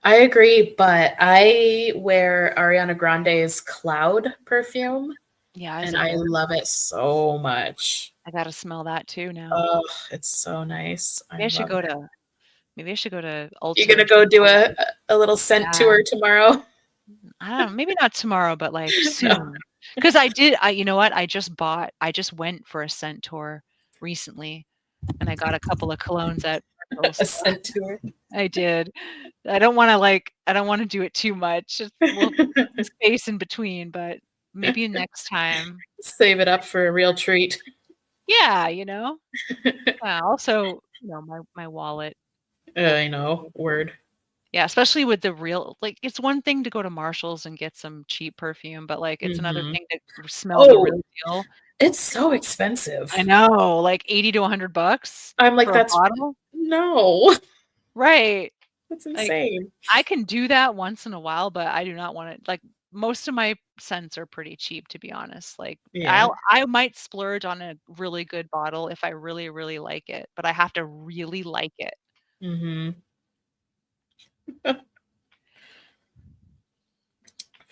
I agree, but I wear Ariana Grande's Cloud perfume Yeah, is and it I good? love it so much. I gotta smell that too now. Oh, it's so nice. I Maybe I should love go it. to maybe I should go to You Ulta gonna and go try do that. a little scent Yeah. tour tomorrow? I don't know, maybe not tomorrow, but, like, No, soon. 'Cause you know what? I just went for a scent tour recently, and I got a couple of colognes at Marshalls. a scent tour. I did. I don't wanna do it too much. It's well, space in between, but maybe next time. Save it up for a real treat. Yeah, also, my wallet will I know. Word. yeah, especially with the real like, it's one thing to go to Marshalls and get some cheap perfume, but, like, it's another Mhm. thing to smell the Oh, real deal. it's so I expensive. know, like 80 to $100 I'm like, for a that's bottle? no, Right. that's Like, insane. I can do that once in a while, but I do not wanna like, most of my scents are pretty cheap, to be honest. Like, Yeah. I might splurge on a really good bottle if I really, really like it, but I have to really like it. Mhm.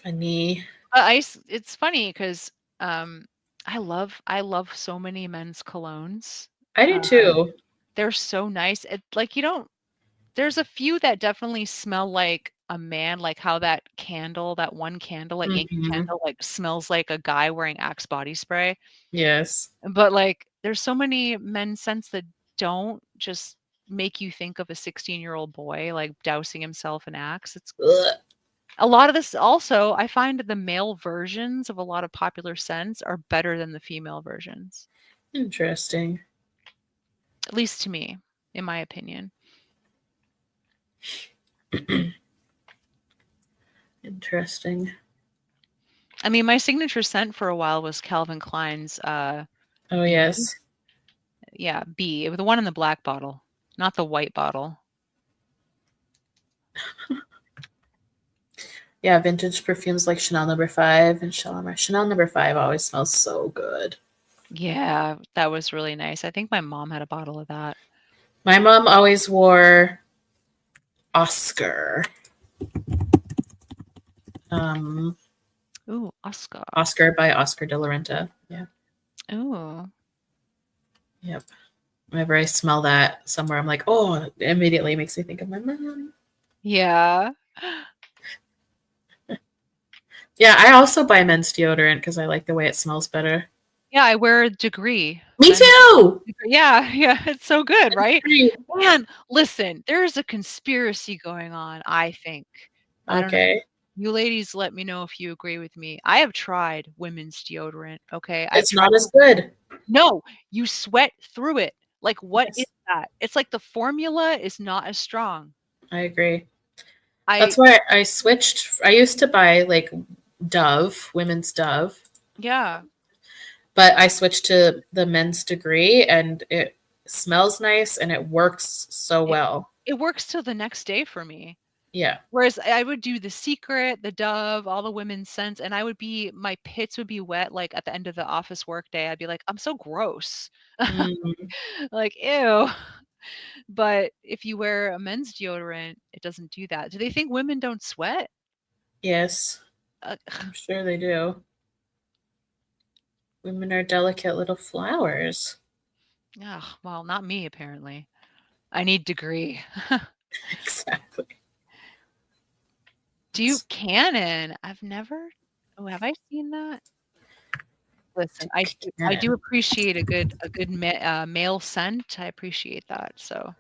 Funny. It's funny 'cause, um, I love so many men's colognes. I do too. They're so nice. Like, you don't there's a few that definitely smell like a man, like how that one candle, like Yankee Mhm. Candle, like smells like a guy wearing Axe body spray. Yes. But like there's so many men's scents that don't just make you think of a 16-year-old boy like dousing himself in Axe. It's Ugh. a lot of this also, I find the male versions of a lot of popular scents are better than the female versions, Interesting. at least to me, in my opinion. Interesting. I mean, my signature scent for a while was Calvin Klein's Oh, B. yes. Yeah, B. It was the one in the black bottle, not the white bottle. Yeah, vintage perfumes like Chanel Number 5 and Chanel Number 5 always smells so good. Yeah, that was really nice. I think my mom had a bottle of that. My mom always wore Oscar. Ooh, Oscar. Oscar by Oscar de la Renta. Yeah. Ooh. Yep. Whenever I smell that somewhere, I'm like, oh, it immediately makes me think of my mom. Yeah. Yeah, I also buy men's deodorant because I like the way it smells better. Yeah, I wear a Degree. Me Men's too. Yeah, yeah, it's so good, right? Degree. Man, listen, there's a conspiracy going on, I think. I don't know. Okay. You ladies let me know if you agree with me. I have tried women's deodorant, okay? I've It's tried not as good. No, you sweat through it. Like, what is Yes, that? It's like the formula is not as strong. I agree. I That's why I switched. I used to buy like Dove, women's Dove, Yeah. but I switched to the men's Degree and it smells nice and it works so It well. it works till the next day for me. Yeah. Whereas I would do The Secret, the Dove, all the women's scents, and my pits would be wet, like, at the end of the office workday. I'd be like, "I'm so gross." Mm, Like, "Ew." But if you wear a men's deodorant, it doesn't do that. Do they think women don't sweat? yes, Uh, I'm sure they do. Women are delicate little flowers. ugh, well, not me, apparently. I need Degree. Exactly. Duke Cannon. I've never Oh, have I seen that? Listen, I do Cannon. appreciate a good male scent. I appreciate that, so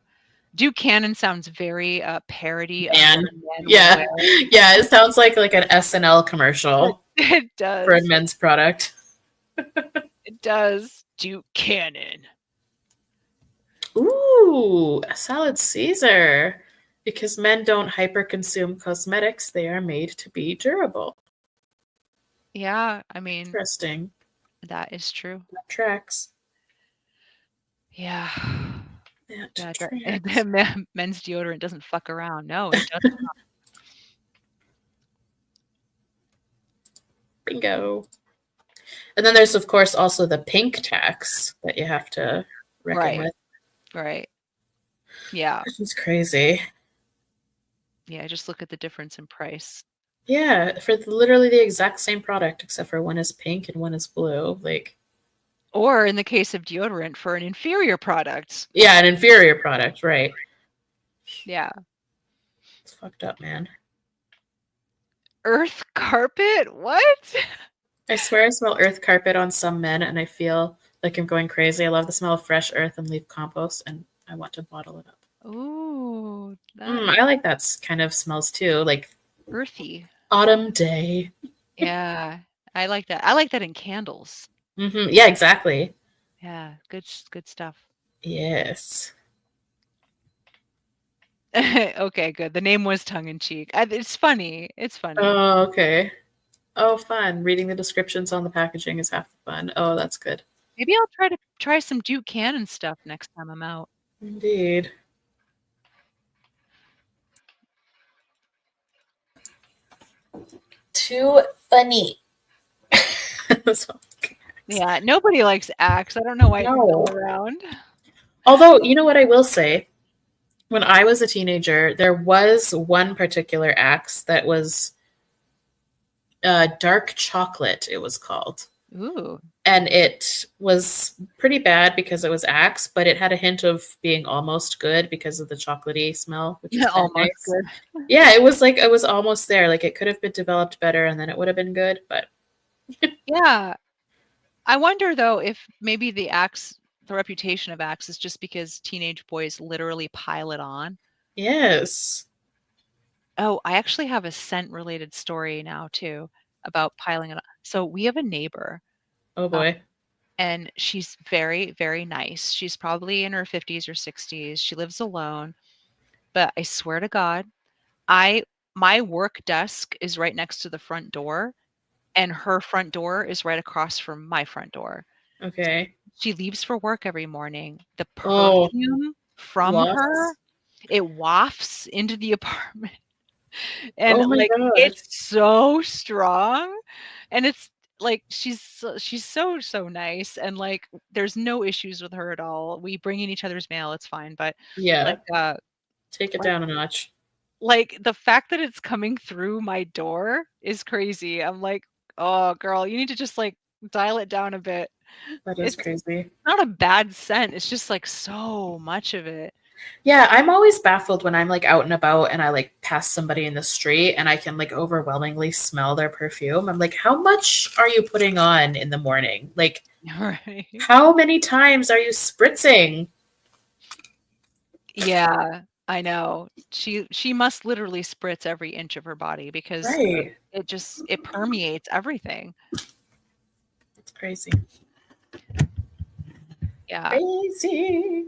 Duke Cannon sounds very, parody of what Man. a man would Yeah. wear. Yeah, it sounds like an SNL commercial It for a does. men's product. It does. Duke Cannon. Ooh, a salad Caesar. Because men don't hyperconsume cosmetics, they are made to be durable. Yeah, I mean, Interesting. that is true. That tracks. Yeah. That Yeah, tracks. men's deodorant doesn't fuck around. No, it does. Bingo. And then there's, of course, also the pink tax that you have to reckon Right, with. right. Yeah. Which is crazy. Yeah, just look at the difference in price. Yeah, for literally the exact same product, except for one is pink and one is blue. Like, Or in the case of deodorant, for an inferior product. yeah, an inferior product, right? Yeah. It's fucked up, man. Earth carpet? What? I swear I smell earth carpet on some men and I feel like I'm going crazy. I love the smell of fresh earth and leaf compost and I want to bottle it up. Ooh, I like that kind of smells too, like earthy. autumn day. Yeah, I like that. I like that in candles. Yeah, exactly. Yeah, good stuff. Yes. Okay, good. The name was tongue in cheek. It's funny. It's funny. Oh, okay. Oh, fun. Reading the descriptions on the packaging is half the fun. Oh, that's good. Maybe I'll try some Duke Cannon stuff next time I'm out. Indeed. Too funny. So, Yeah, nobody likes Axe. I don't know why it's no. still around. Although, you know what I will say? When I was a teenager, there was one particular axe that was dark chocolate, it was called. Ooh. And it was pretty bad because it was Axe, but it had a hint of being almost good because of the chocolatey smell, which was Yeah, kind of almost nice. good. Yeah, it was like it was almost there. Like it could have been developed better and then it would have been good, but Yeah. I wonder though if maybe the reputation of Axe is just because teenage boys literally pile it on. yes. Oh, I actually have a scent related story now too about piling it on. So we have a neighbor, Oh uh, boy. and she's very, very nice. She's probably in her 50s or 60s. She lives alone, but I swear to God, I my work desk is right next to the front door, and her front door is right across from my front door. Okay. She leaves for work every morning. The Oh, perfume from her, lost. it wafts into the apartment, and, Oh my like, god. it's so strong, and it's like, she's so, so nice, and, like, there's no issues with her at all. We bring in each other's mail, it's fine, but, like, Yeah. uh, Take it like down a notch. like, the fact that it's coming through my door is crazy. I'm like, "Oh, girl, you need to just, like, dial it down a bit." That is It's crazy. not a bad scent, it's just, like, so much of it. Yeah, I'm always baffled when I'm like out and about and I like pass somebody in the street and I can like overwhelmingly smell their perfume. I'm like, how much are you putting on in the morning? Like, Right. how many times are you spritzing? Yeah, I know. She must literally spritz every inch of her body because Right. it permeates everything. It's crazy. Yeah. Crazy.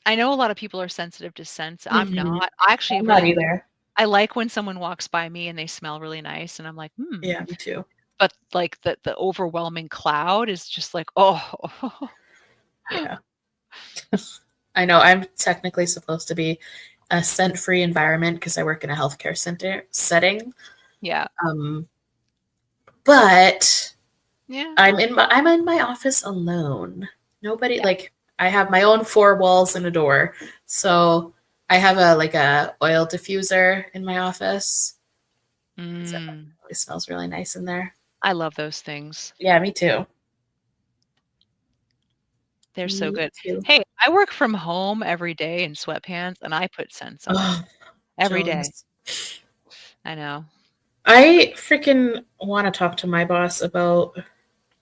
I know a lot of people are sensitive to scents. I'm Mhm. not. I actually I'm not really either. I like when someone walks by me and they smell really nice and I'm like, "Hmm." Yeah, me too. But, like, the overwhelming cloud is just like, "Oh." Yeah. I know I'm technically supposed to be a scent-free environment because I work in a healthcare center setting. Yeah. Um, but Yeah. I'm in my office alone. Nobody Yeah. like I have my own four walls and a door. So I have a like a oil diffuser in my office. So Mm. it smells really nice in there. I love those things. Yeah, me too. They're so Me good. too. Hey, I work from home every day in sweatpants, and I put scents on Oh, every day. jealous. I know. I freaking want to talk to my boss about.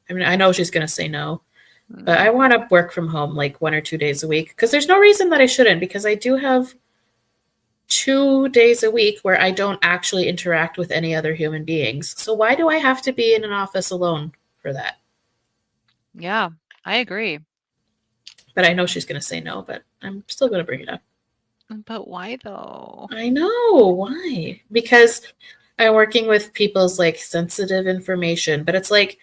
I mean, I know she's gonna say no, but I Mm. want to work from home like 1 or 2 days a week because there's no reason that I shouldn't because I do have 2 days a week where I don't actually interact with any other human beings. So why do I have to be in an office alone for that? Yeah, I agree. But I know she's going to say no, but I'm still going to bring it up. But why though? I know. Why? Because I'm working with people's like sensitive information, but it's like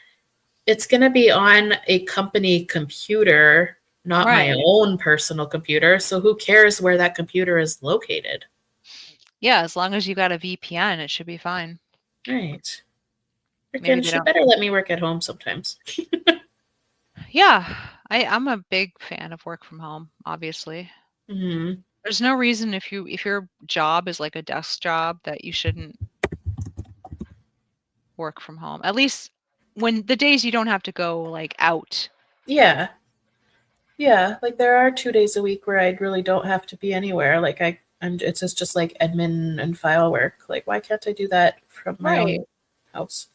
it's going to be on a company computer, not my Right. own personal computer. So who cares where that computer is located? Yeah, as long as you got a VPN, it should be fine. Right. Maybe Freaking, they she don't. better let me work at home sometimes. Yeah, I'm a big fan of work from home, obviously. Hmm. There's no reason if your job is like a desk job that you shouldn't work from home. At least when the days you don't have to go like out. Yeah. Yeah, like there are 2 days a week where I really don't have to be anywhere. Like I'm it's just like admin and file work. Like why can't I do that from my Right. own house?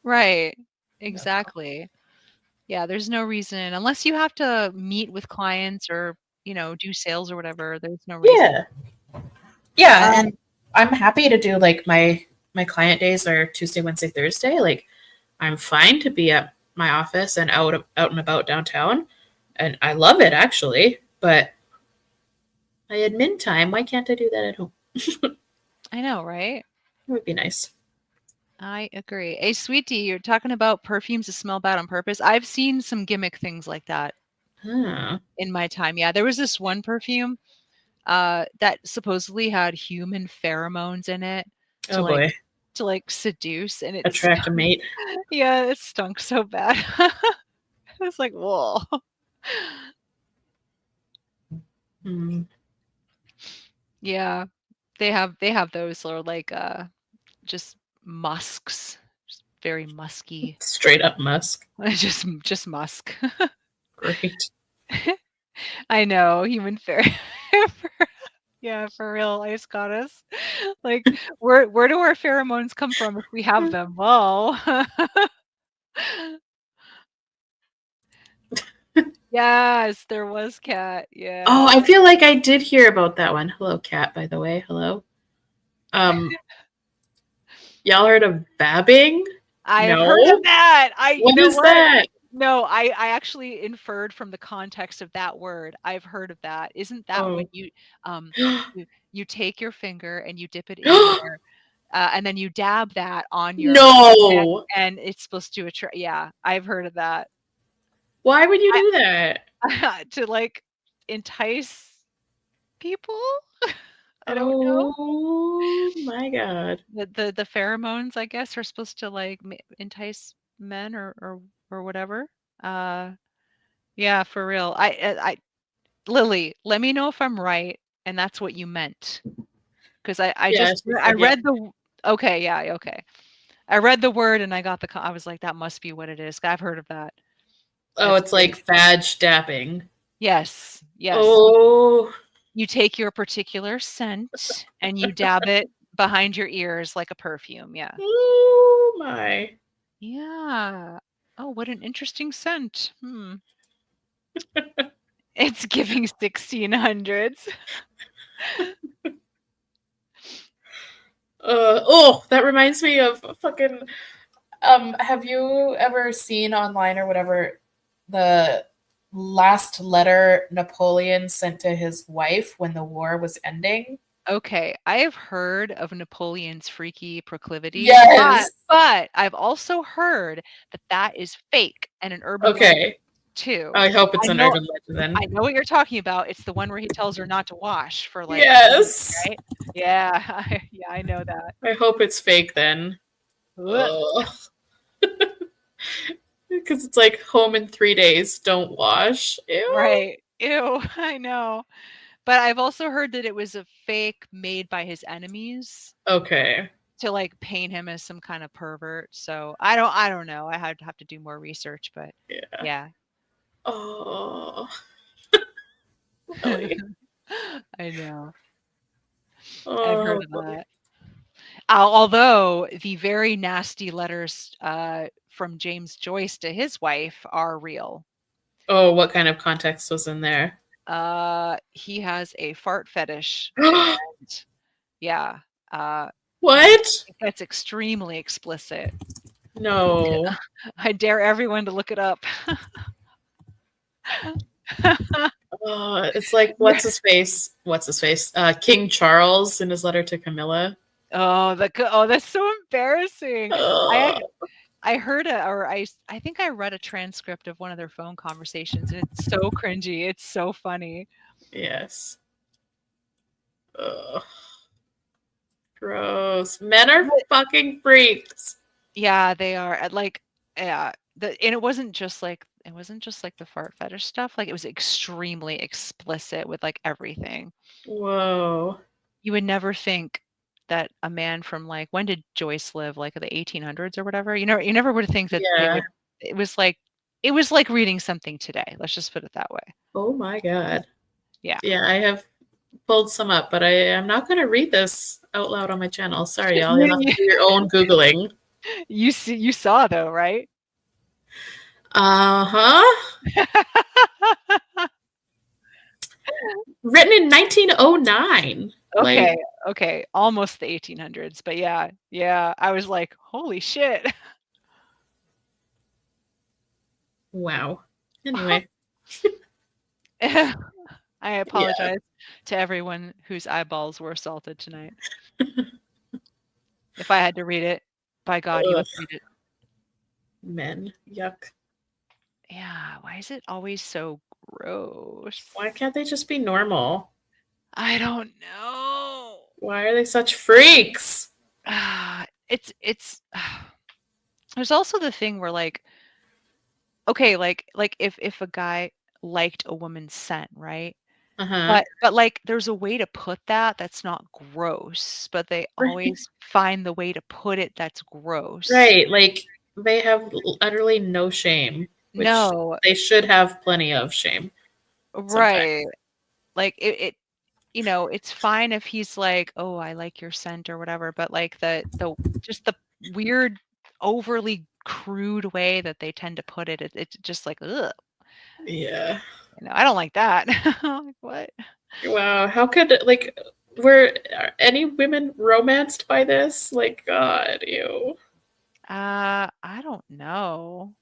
Right. No. Exactly. Yeah, there's no reason unless you have to meet with clients or, do sales or whatever, there's no reason. Yeah. Yeah, Um, and I'm happy to do like my client days are Tuesday, Wednesday, Thursday. Like I'm fine to be at my office and out and about downtown. And I love it actually, but my admin time, why can't I do that at home? I know, right? It would be nice. I agree. Hey, sweetie, you're talking about perfumes that smell bad on purpose. I've seen some gimmick things like that Huh. in my time. Yeah, there was this one perfume that supposedly had human pheromones in it to Oh like boy. to like seduce, and it Attract a stunk. mate. Yeah, it stunk so bad. It's like, whoa. Hmm. Yeah, they have those or like just musks. very musky. Straight up musk. Just musk. Great. I know, human yeah, for real, ice goddess. Like, where do our pheromones come from if we have them? Well, yes, there was Cat. Yeah. Oh, I feel like I did hear about that one. Hello, Cat, by the way. Hello. Y'all heard of babbing? I have No? heard of that. You What know is what? that? No, I actually inferred from the context of that word. I've heard of that. Isn't that when Oh. um you take your finger and you dip it in there, and then you dab that on your neck, No. and it's supposed to attract? Yeah, I've heard of that. Why would you do that? To like entice people. I don't know. Oh my god. The pheromones, I guess, are supposed to like entice men or whatever. Uh, yeah, for real. Lily, let me know if I'm right, and that's what you meant, because Yeah, she I said yeah. read the okay, yeah, okay. I read the word and I got I was like, that must be what it is. I've heard of that. Oh, That's it's crazy. like vag dapping. Yes, yes. Oh. You take your particular scent and you dab it behind your ears like a perfume. Yeah. Oh my. Yeah. Oh, what an interesting scent. Hmm. It's giving 1600s. Oh, that reminds me of fucking have you ever seen online or whatever the last letter Napoleon sent to his wife when the war was ending? Okay, I have heard of Napoleon's freaky proclivities, Yes. but I've also heard that that is fake and an urban legend Okay. too. I hope it's I an know urban legend then. I know what you're talking about. It's the one where he tells her not to wash for like 2 weeks, Yes. right? Yeah, yeah, I know that. I hope it's fake then. Ugh. Because it's like home in 3 days, don't wash. Ew. Right. Ew, I know. But I've also heard that it was a fake made by his enemies Okay. to like paint him as some kind of pervert. So I don't know. I have to do more research, but Yeah. yeah. Oh. Really? I know. I've heard Oh. of that. Although the very nasty letters from James Joyce to his wife are real. Oh, what kind of context was in there? He has a fart fetish, and yeah, uh, What? that's extremely explicit. No. I dare everyone to look it up. It's like what's his face? What's his face? King Charles in his letter to Camilla. Oh, that's so embarrassing. I Uh, I heard I think I read a transcript of one of their phone conversations, and it's so cringy. It's so funny. yes. Ugh. Gross. Men are fucking freaks. Yeah, they are. Like, yeah, and it wasn't just like the fart fetish stuff. Like, it was extremely explicit with like everything. Whoa. You would never think that a man from like when did Joyce live? Like the 1800s or whatever. You never would think that they Yeah. would. It was like reading something today. Let's just put it that way. Oh my god. Yeah. Yeah, I have pulled some up, but I am not going to read this out loud on my channel. Sorry, y'all. You'll have to do your own Googling. You saw though, right? Uh huh. Written in 1909. Like, Okay, okay, almost the 1800s, but yeah, yeah, I was like, "Holy shit." wow. Anyway, I yeah. apologize to everyone whose eyeballs were assaulted tonight. If I had to read it, by God, you Ugh, would read it. men. Yuck. Yeah, why is it always so gross? Why can't they just be normal? I don't know. Why are they such freaks? It's there's also the thing where like, okay, like if a guy liked a woman's scent, right? Uh-huh. But, like, there's a way to put that's not gross, but they Right. always find the way to put it that's gross. Right. Like they have utterly no shame, which No. they should have plenty of shame sometimes. Right. Like, it you know, it's fine if he's like, "Oh, I like your scent," or whatever, but, like, the just the weird, overly crude way that they tend to put it, it's just like, ugh, Yeah. I don't like that. Like, what? Wow. How could like were any women romanced by this? Like God, ew. I don't know.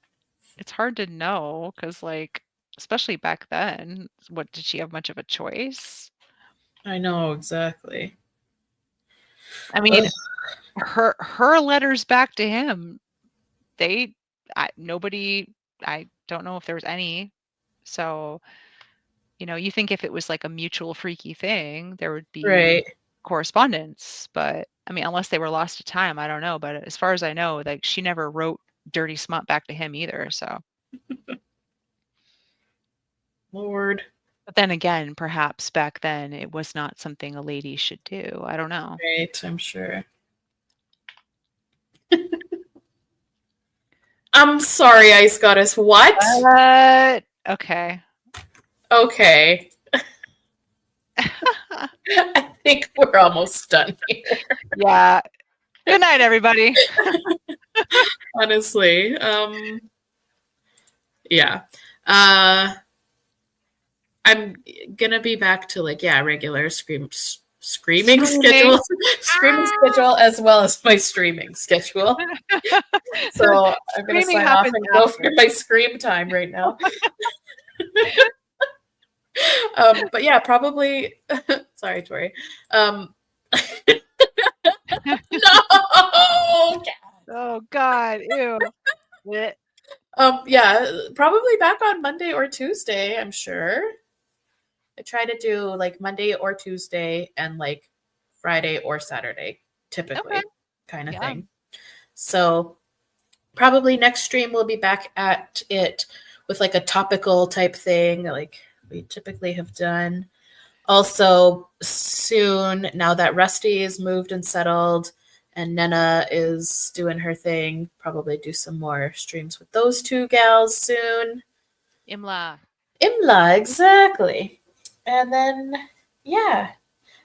It's hard to know because, like, especially back then, what did she have much of a choice? I know exactly. I Ugh. mean, her letters back to him, they nobody I don't know if there was any. So, you think if it was like a mutual freaky thing, there would be Right. correspondence, but I mean, unless they were lost to time, I don't know, but as far as I know, like she never wrote dirty smut back to him either, so. Lord. But then again, perhaps back then it was not something a lady should do. I don't know. Right, I'm sure. I'm sorry, Ice Goddess. What? But okay. Okay. I think we're almost done here. Yeah. Good night, everybody. Honestly. Yeah. I'm gonna be back to like, yeah, regular screaming Screaming. schedule. Screaming schedule as well as my streaming schedule. So I'm gonna Screaming sign off happens and go for after. my scream time right now. But yeah, probably sorry, Tori. Um no. Oh God, ew. Blech. Yeah, probably back on Monday or Tuesday, I'm sure. I try to do like Monday or Tuesday and like Friday or Saturday, Okay. typically, kind of Yeah. thing. So probably next stream we'll be back at it with like a topical type thing, like we typically have done. Also, soon, now that Rusty is moved and settled and Nena is doing her thing, probably do some more streams with those two gals soon. Imla. Imla, exactly. And then, yeah.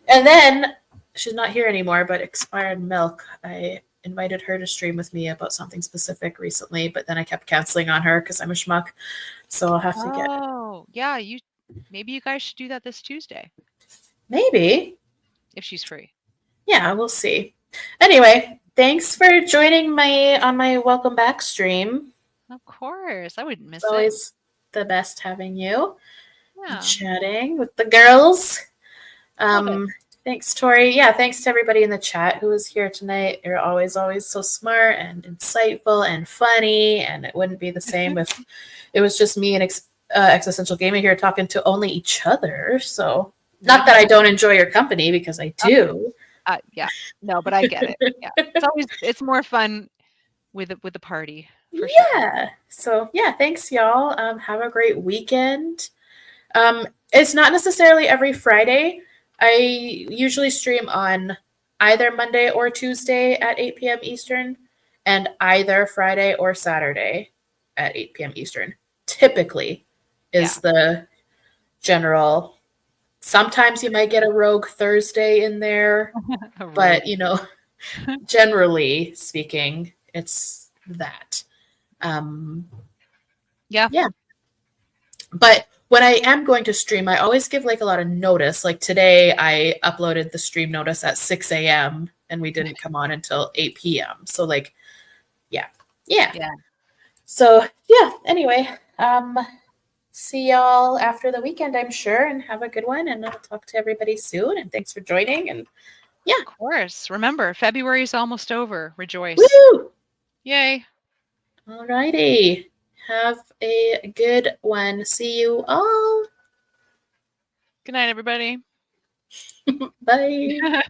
And then, she's not here anymore, but Expired Milk, I invited her to stream with me about something specific recently, but then I kept canceling on her because I'm a schmuck. So I'll have to get. Oh, yeah, maybe you guys should do that this Tuesday Maybe. if she's free. Yeah, we'll see. Anyway, thanks for joining my on my welcome back stream. Of course. I wouldn't miss It's it. always the best having you and Yeah. chatting with the girls. Love it. Thanks, Tori. Yeah, thanks to everybody in the chat who was here tonight. You're always so smart and insightful and funny, and it wouldn't be the same if it was just me and Existential Gamer here talking to only each other. So, not that I don't enjoy your company because I do. Yeah. No, but I get it. Yeah. It's more fun with the party for sure. Yeah. So yeah, thanks y'all. Have a great weekend. It's not necessarily every Friday. I usually stream on either Monday or Tuesday at 8 p.m. Eastern and either Friday or Saturday at 8 p.m. Eastern. Typically is the general. Sometimes you might get a rogue Thursday in there, but generally speaking, it's that. Yeah. Yeah. But when I am going to stream, I always give like a lot of notice. Like today, I uploaded the stream notice at 6 a.m. and we didn't come on until 8 p.m. So like, yeah. So yeah. Anyway, see y'all after the weekend, I'm sure, and have a good one. And I'll talk to everybody soon. And thanks for joining. And yeah, of course. Remember, February is almost over. Rejoice. Woo! Yay. All righty. Have a good one. See you all. Good night, everybody. Bye.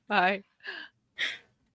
Bye.